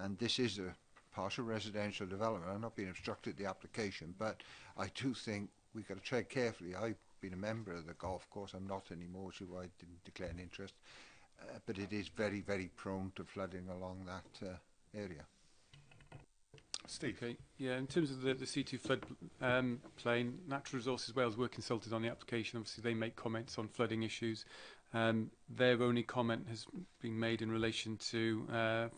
and this is a partial residential development. I'm not being obstructed the application, but I do think we've got to tread carefully. I've been a member of the golf course. I'm not anymore, so I didn't declare an interest, but it is very, very prone to flooding along that area. Steve. Okay. Yeah, in terms of the C2 flood plain, Natural Resources Wales were consulted on the application. Obviously, they make comments on flooding issues. Their only comment has been made in relation to,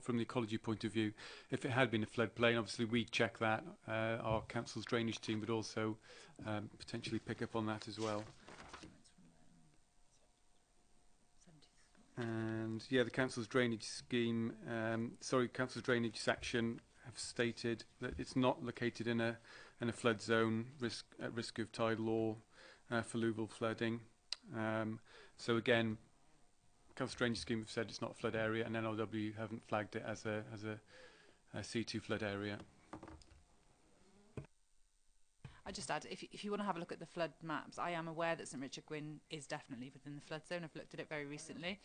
from the ecology point of view, if it had been a floodplain, obviously we'd check that. Our council's drainage team would also potentially pick up on that as well. And yeah, the council's drainage scheme, council's drainage section have stated that it's not located in a flood zone at risk of tidal or fluvial flooding. So again, Council Drainage Scheme have said it's not a flood area, and NRW haven't flagged it as a C2 flood area. just add, if you want to have a look at the flood maps, I am aware that St Richard Gwyn is definitely within the flood zone. I've looked at it very recently.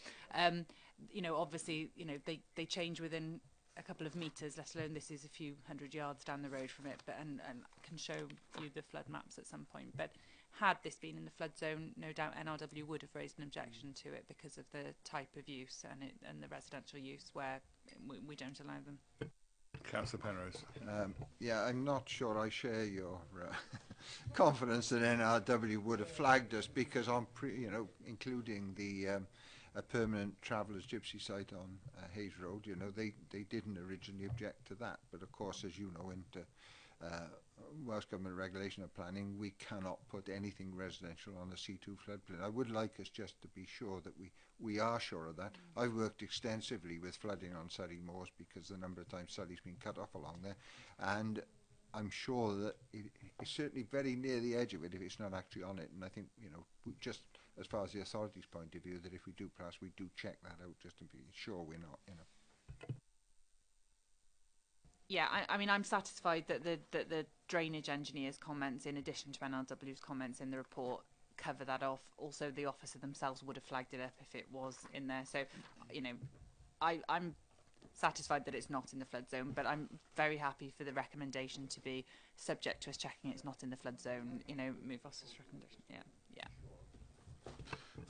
You know, obviously, you know, they change within a couple of metres, let alone this is a few hundred yards down the road from it, but and can show you the flood maps at some point. But had this been in the flood zone, no doubt NRW would have raised an objection to it because of the type of use and the residential use where we don't allow them. Councillor Penrose. Yeah, I'm not sure I share your confidence that NRW would have flagged us, because on, you know, including the a permanent travellers gypsy site on Hayes Road, you know, they didn't originally object to that. But of course, as you know, into Welsh Government regulation of planning, we cannot put anything residential on a C2 floodplain. I would like us just to be sure that we are sure of that. I've worked extensively with flooding on Surrey Moors, because the number of times Surrey's been cut off along there, and I'm sure that it's certainly very near the edge of it if it's not actually on it. And I think, you know, just as far as the authorities' point of view, that if we do pass, we do check that out just to be sure we're not, you know. Yeah, I mean, I'm satisfied that the drainage engineer's comments, in addition to NRW's comments in the report, cover that off. Also, the officer themselves would have flagged it up if it was in there. So, you know, I'm satisfied that it's not in the flood zone, but I'm very happy for the recommendation to be subject to us checking it's not in the flood zone. You know, move officer's recommendation. Yeah.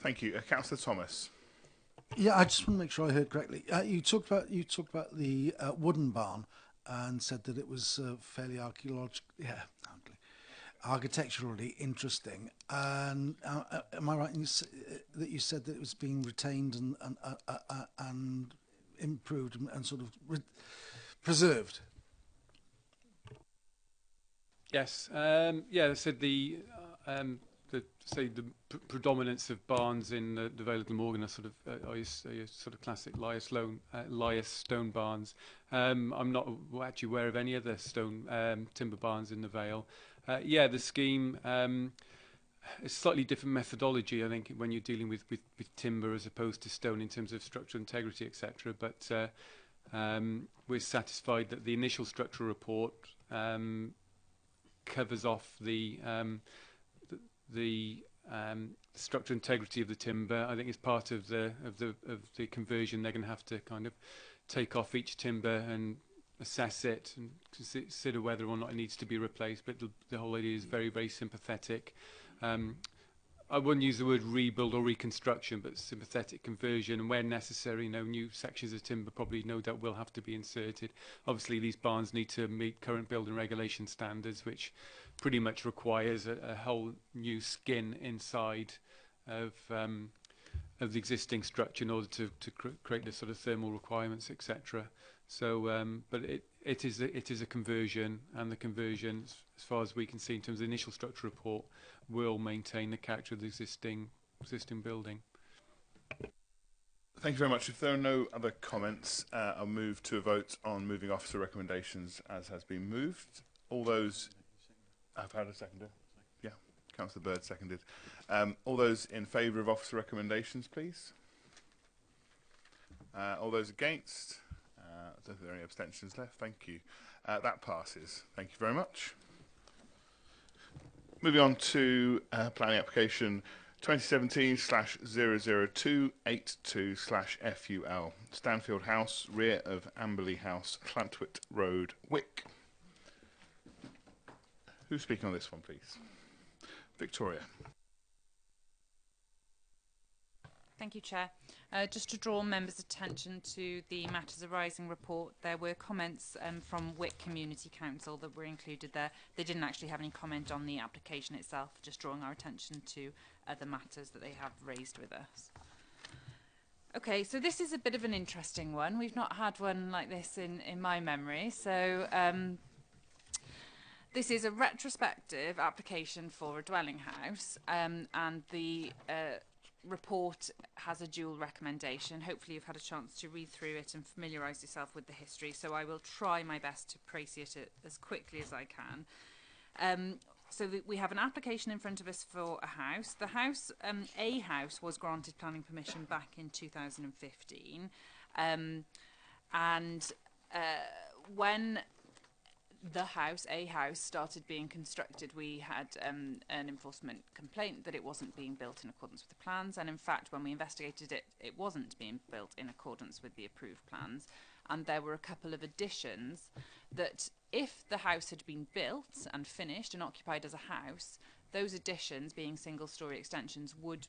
Thank you. Councillor Thomas. Yeah, I just want to make sure I heard correctly. You talked about the wooden barn and said that it was fairly architecturally interesting. And am I right in that you said that it was being retained and improved and sort of preserved? Yes. Yeah, I said the predominance of barns in the Vale of Glamorgan are sort of classic Lias stone barns. I'm not actually aware of any other stone timber barns in the Vale. Yeah, the scheme is slightly different methodology, I think, when you're dealing with timber as opposed to stone in terms of structural integrity, etc. But we're satisfied that the initial structural report covers off the structural integrity of the timber. I think it's part of the conversion. They're going to have to kind of take off each timber and assess it and consider whether or not it needs to be replaced. But the whole idea is very, very sympathetic. I wouldn't use the word rebuild or reconstruction, but sympathetic conversion, and where necessary, you know, new sections of timber probably no doubt will have to be inserted. Obviously, these barns need to meet current building regulation standards, which pretty much requires a whole new skin inside of the existing structure in order to create the sort of thermal requirements, etc. So, but it is a conversion, and the conversion, as far as we can see in terms of the initial structure report, will maintain the character of the existing building. Thank you very much. If there are no other comments, I'll move to a vote on moving officer recommendations as has been moved. All those... I've had a seconder. Yeah, Councillor Bird seconded. All those in favour of officer recommendations, please. All those against? I don't think there are any abstentions left. Thank you. That passes. Thank you very much. Moving on to planning application 2017/00282/FUL, Stanfield House, rear of Amberley House, Llantwit Road, Wick. Who's speaking on this one, please? Victoria. Thank you, Chair. Just to draw members' attention to the Matters Arising report, there were comments from Wick Community Council that were included there. They didn't actually have any comment on the application itself, just drawing our attention to other matters that they have raised with us. Okay, so this is a bit of an interesting one. We've not had one like this in my memory. So this is a retrospective application for a dwelling house, and the report has a dual recommendation. Hopefully you've had a chance to read through it and familiarise yourself with the history, so I will try my best to prescience it as quickly as I can. So we have an application in front of us for a house. The house, a house, was granted planning permission back in 2015, and when a house started being constructed, we had an enforcement complaint that it wasn't being built in accordance with the plans, and in fact when we investigated it, it wasn't being built in accordance with the approved plans, and there were a couple of additions that, if the house had been built and finished and occupied as a house, those additions, being single-storey extensions, would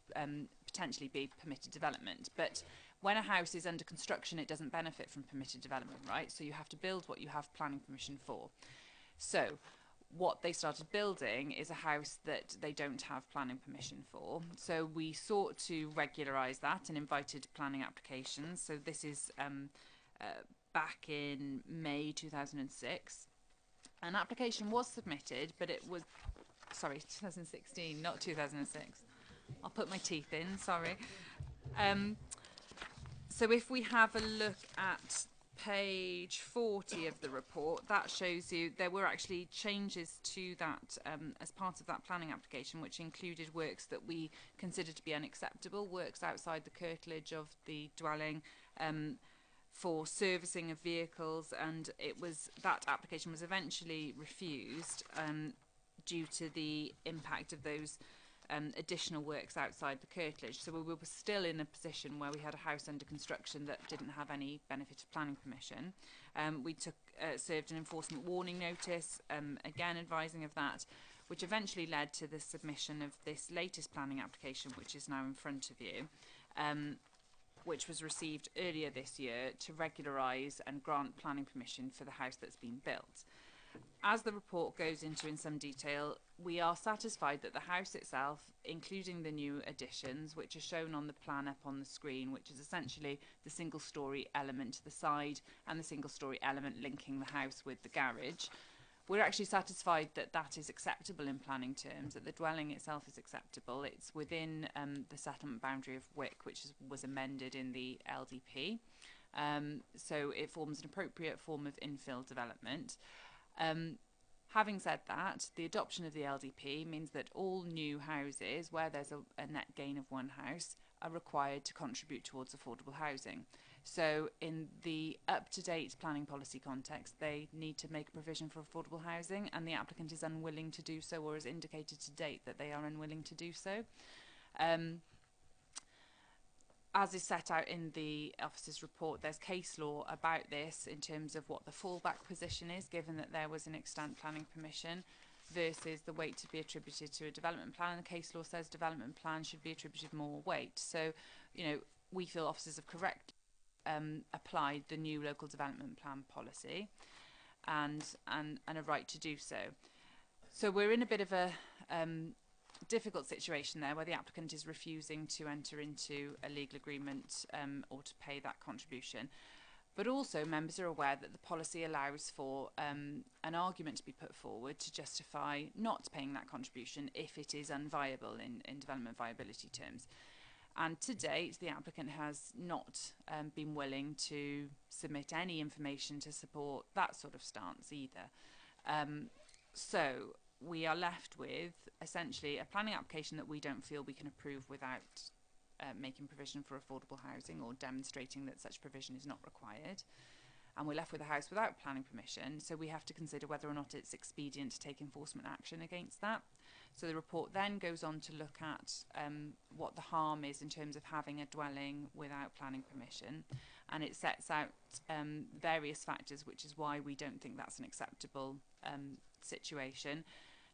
potentially be permitted development. But when a house is under construction, it doesn't benefit from permitted development, right? So you have to build what you have planning permission for. So what they started building is a house that they don't have planning permission for. So we sought to regularise that and invited planning applications. So this is back in May 2006. An application was submitted, but it was, sorry, 2016, not 2006. I'll put my teeth in, sorry. So if we have a look at page 40 of the report, that shows you there were actually changes to that as part of that planning application, which included works that we considered to be unacceptable, works outside the curtilage of the dwelling, for servicing of vehicles, and that application was eventually refused due to the impact of those additional works outside the curtilage. So we were still in a position where we had a house under construction that didn't have any benefit of planning permission. We served an enforcement warning notice, again advising of that, which eventually led to the submission of this latest planning application, which is now in front of you, which was received earlier this year to regularise and grant planning permission for the house that's been built. As the report goes into in some detail, we are satisfied that the house itself, including the new additions, which are shown on the plan up on the screen, which is essentially the single-storey element to the side and the single-storey element linking the house with the garage, we're actually satisfied that that is acceptable in planning terms, that the dwelling itself is acceptable. It's within the settlement boundary of Wick, which was amended in the LDP. So it forms an appropriate form of infill development. Having said that, the adoption of the LDP means that all new houses where there's a net gain of one house are required to contribute towards affordable housing. So in the up-to-date planning policy context, they need to make a provision for affordable housing, and the applicant is unwilling to do so, or has indicated to date that they are unwilling to do so. As is set out in the officer's report, there's case law about this in terms of what the fallback position is, given that there was an extant planning permission, versus the weight to be attributed to a development plan. And the case law says development plan should be attributed more weight. So, you know, we feel officers have correctly applied the new local development plan policy and a right to do so. So we're in a bit of a difficult situation there, where the applicant is refusing to enter into a legal agreement or to pay that contribution. But also members are aware that the policy allows for an argument to be put forward to justify not paying that contribution if it is unviable in development viability terms. And to date, the applicant has not been willing to submit any information to support that sort of stance either. So we are left with essentially a planning application that we don't feel we can approve without making provision for affordable housing or demonstrating that such provision is not required. And we're left with a house without planning permission, so we have to consider whether or not it's expedient to take enforcement action against that. So the report then goes on to look at what the harm is in terms of having a dwelling without planning permission, and it sets out various factors, which is why we don't think that's an acceptable situation.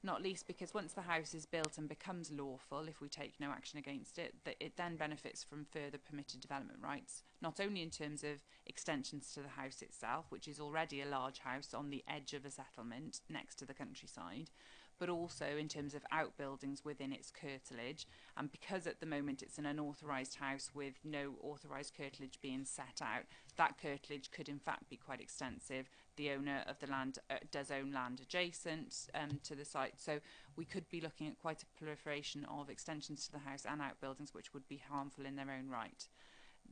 Not least because once the house is built and becomes lawful, if we take no action against it, that it then benefits from further permitted development rights, not only in terms of extensions to the house itself, which is already a large house on the edge of a settlement next to the countryside, but also in terms of outbuildings within its curtilage. And because at the moment it's an unauthorised house with no authorised curtilage being set out, that curtilage could in fact be quite extensive. The owner of the land does own land adjacent to the site, so we could be looking at quite a proliferation of extensions to the house and outbuildings which would be harmful in their own right.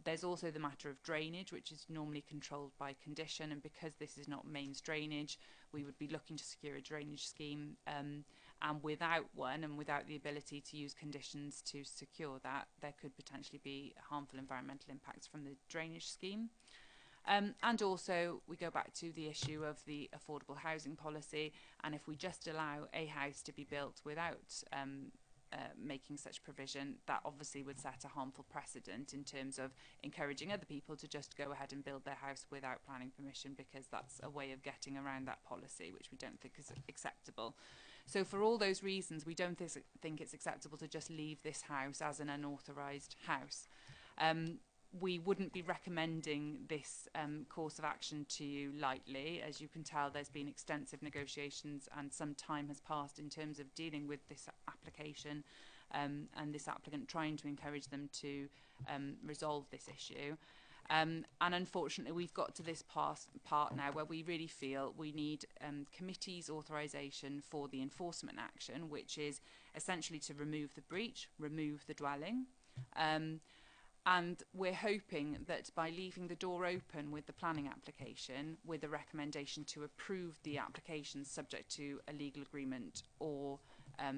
There's also the matter of drainage, which is normally controlled by condition, and because this is not mains drainage, we would be looking to secure a drainage scheme, and without one and without the ability to use conditions to secure that, there could potentially be harmful environmental impacts from the drainage scheme. And also we go back to the issue of the affordable housing policy, and if we just allow a house to be built without making such provision, that obviously would set a harmful precedent in terms of encouraging other people to just go ahead and build their house without planning permission, because that's a way of getting around that policy, which we don't think is acceptable. So for all those reasons, we don't think it's acceptable to just leave this house as an unauthorised house. We wouldn't be recommending this course of action to you lightly. As you can tell, there's been extensive negotiations and some time has passed in terms of dealing with this application and this applicant, trying to encourage them to resolve this issue. And unfortunately, we've got to this part now where we really feel we need committee's authorisation for the enforcement action, which is essentially to remove the breach, remove the dwelling. And we're hoping that by leaving the door open with the planning application, with a recommendation to approve the application subject to a legal agreement or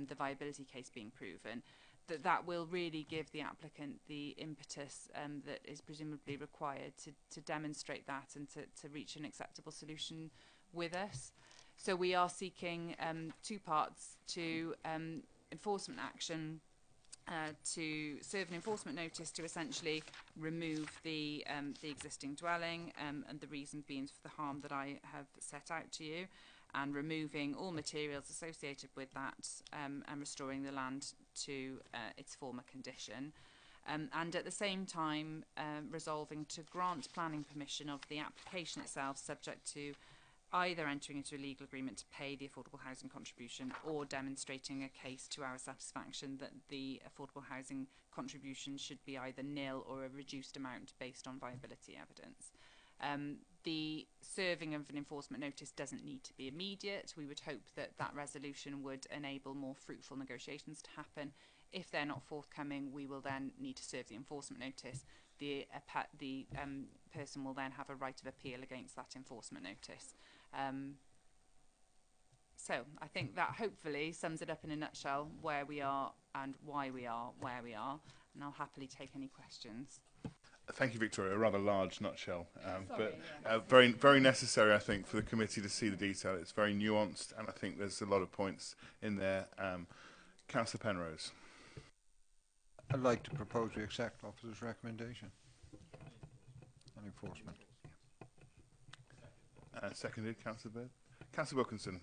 the viability case being proven, that will really give the applicant the impetus that is presumably required to demonstrate that and to reach an acceptable solution with us. So we are seeking two parts to enforcement action, to serve an enforcement notice to essentially remove the existing dwelling, and the reason being for the harm that I have set out to you, and removing all materials associated with that, and restoring the land to its former condition. And at the same time resolving to grant planning permission of the application itself, subject to either entering into a legal agreement to pay the affordable housing contribution or demonstrating a case to our satisfaction that the affordable housing contribution should be either nil or a reduced amount based on viability evidence. The serving of an enforcement notice doesn't need to be immediate. We would hope that that resolution would enable more fruitful negotiations to happen. If they're not forthcoming, we will then need to serve the enforcement notice. The person will then have a right of appeal against that enforcement notice. So I think that hopefully sums it up in a nutshell, where we are and why we are where we are, and I'll happily take any questions. Thank you, Victoria. A rather large nutshell, Sorry, but very, very necessary, I think, for the committee to see the detail. It's very nuanced, and I think there's a lot of points in there. Councillor Penrose. I'd like to propose we accept officer's recommendation on enforcement. Seconded, Councillor Bird. Councillor Wilkinson.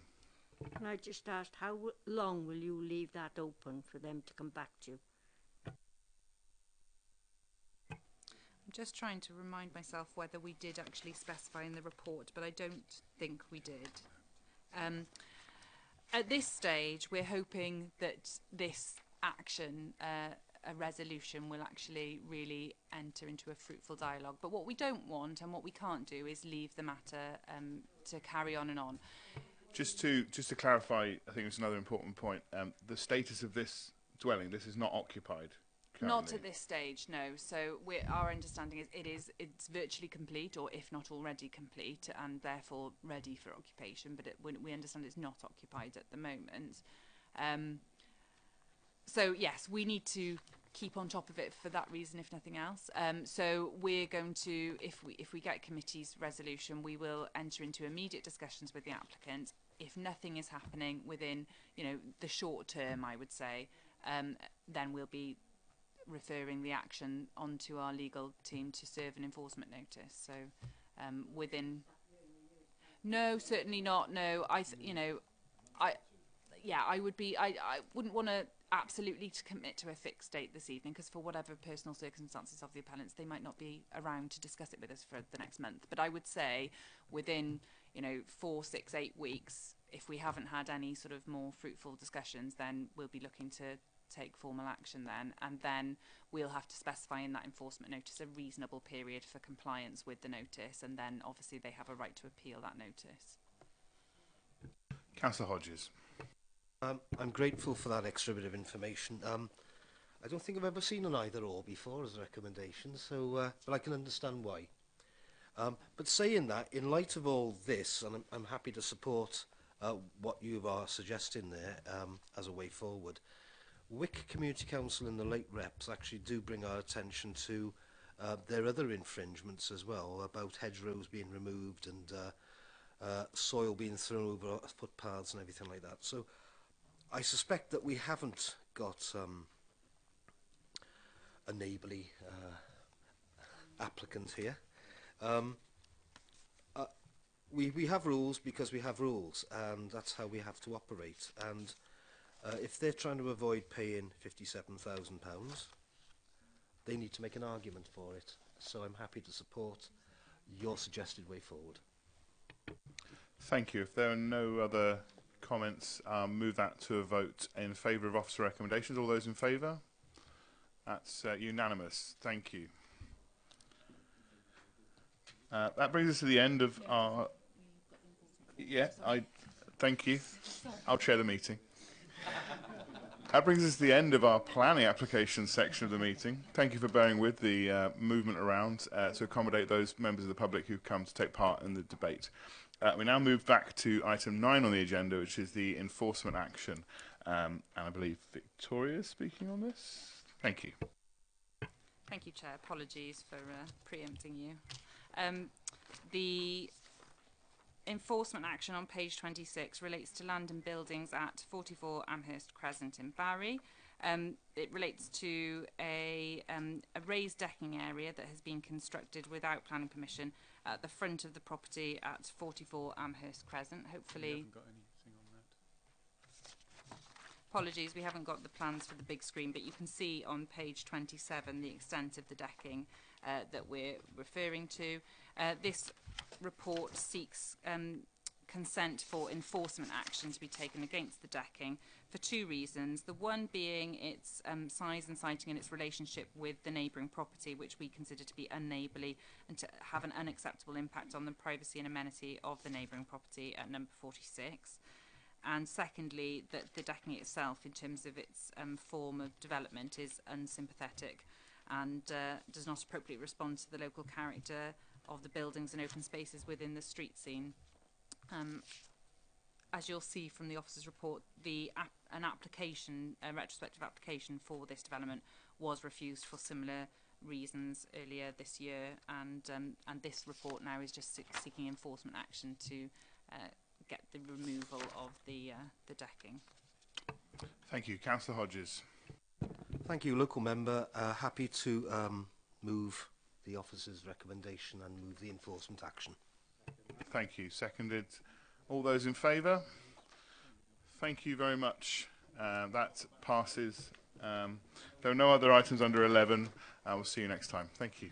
Can I just ask, how long will you leave that open for them to come back to? I'm just trying to remind myself whether we did actually specify in the report, but I don't think we did. At this stage, we're hoping that this action, a resolution, will actually really enter into a fruitful dialogue. But what we don't want and what we can't do is leave the matter to carry on and on. Just to clarify, I think it's another important point. The status of this dwelling, this is not occupied currently. Not at this stage, no. So our understanding is it's virtually complete, or if not already complete, and therefore ready for occupation. But we understand it's not occupied at the moment. So yes, we need to keep on top of it for that reason, if nothing else. So we're going to, if we get committee's resolution, we will enter into immediate discussions with the applicant. If nothing is happening within, the short term, I would say, then we'll be referring the action onto our legal team to serve an enforcement notice. So within, no, certainly not. No, I wouldn't want to absolutely to commit to a fixed date this evening, because for whatever personal circumstances of the appellants, they might not be around to discuss it with us for the next month. But I would say within 4, 6, 8 weeks, if we haven't had any sort of more fruitful discussions, then we'll be looking to take formal action then, and then we'll have to specify in that enforcement notice a reasonable period for compliance with the notice, and then obviously they have a right to appeal that notice. Councillor Hodges. I'm grateful for that extra bit of information. I don't think I've ever seen an either-or before as a recommendation, so but I can understand why. But saying that, in light of all this, and I'm happy to support what you are suggesting there as a way forward, Wick Community Council and the late reps actually do bring our attention to There are other infringements as well about hedgerows being removed and soil being thrown over footpaths and everything like that. So I suspect that we haven't got a neighbourly applicant here. We have rules because we have rules, and that's how we have to operate. And if they're trying to avoid paying £57,000, they need to make an argument for it. So I'm happy to support your suggested way forward. Thank you. If there are no other comments, I'll move that to a vote in favour of officer recommendations. All those in favour? That's unanimous. Thank you. That brings us to the end of our... Thank you. I'll chair the meeting. That brings us to the end of our planning application section of the meeting. Thank you for bearing with the movement around to accommodate those members of the public who've come to take part in the debate. We now move back to item 9 on the agenda, which is the enforcement action. And I believe Victoria is speaking on this. Thank you. Thank you, Chair. Apologies for preempting you. The enforcement action on page 26 relates to land and buildings at 44 Amherst Crescent in Barry. It relates to a raised decking area that has been constructed without planning permission at the front of the property at 44 Amherst Crescent. Hopefully... Apologies, we haven't got the plans for the big screen, but you can see on page 27 the extent of the decking that we're referring to. This report seeks consent for enforcement action to be taken against the decking for two reasons. The one being its size and siting and its relationship with the neighbouring property, which we consider to be unneighbourly and to have an unacceptable impact on the privacy and amenity of the neighbouring property at number 46. And secondly, that the decking itself, in terms of its form of development, is unsympathetic and does not appropriately respond to the local character of the buildings and open spaces within the street scene. As you'll see from the officer's report, a retrospective application for this development was refused for similar reasons earlier this year, and this report now is just seeking enforcement action to get the removal of the decking. Thank you. Councillor Hodges. Thank you, local member. Happy to move the officer's recommendation and move the enforcement action. Thank you. Seconded. All those in favour? Thank you very much. That passes. There are no other items under 11. We'll see you next time. Thank you.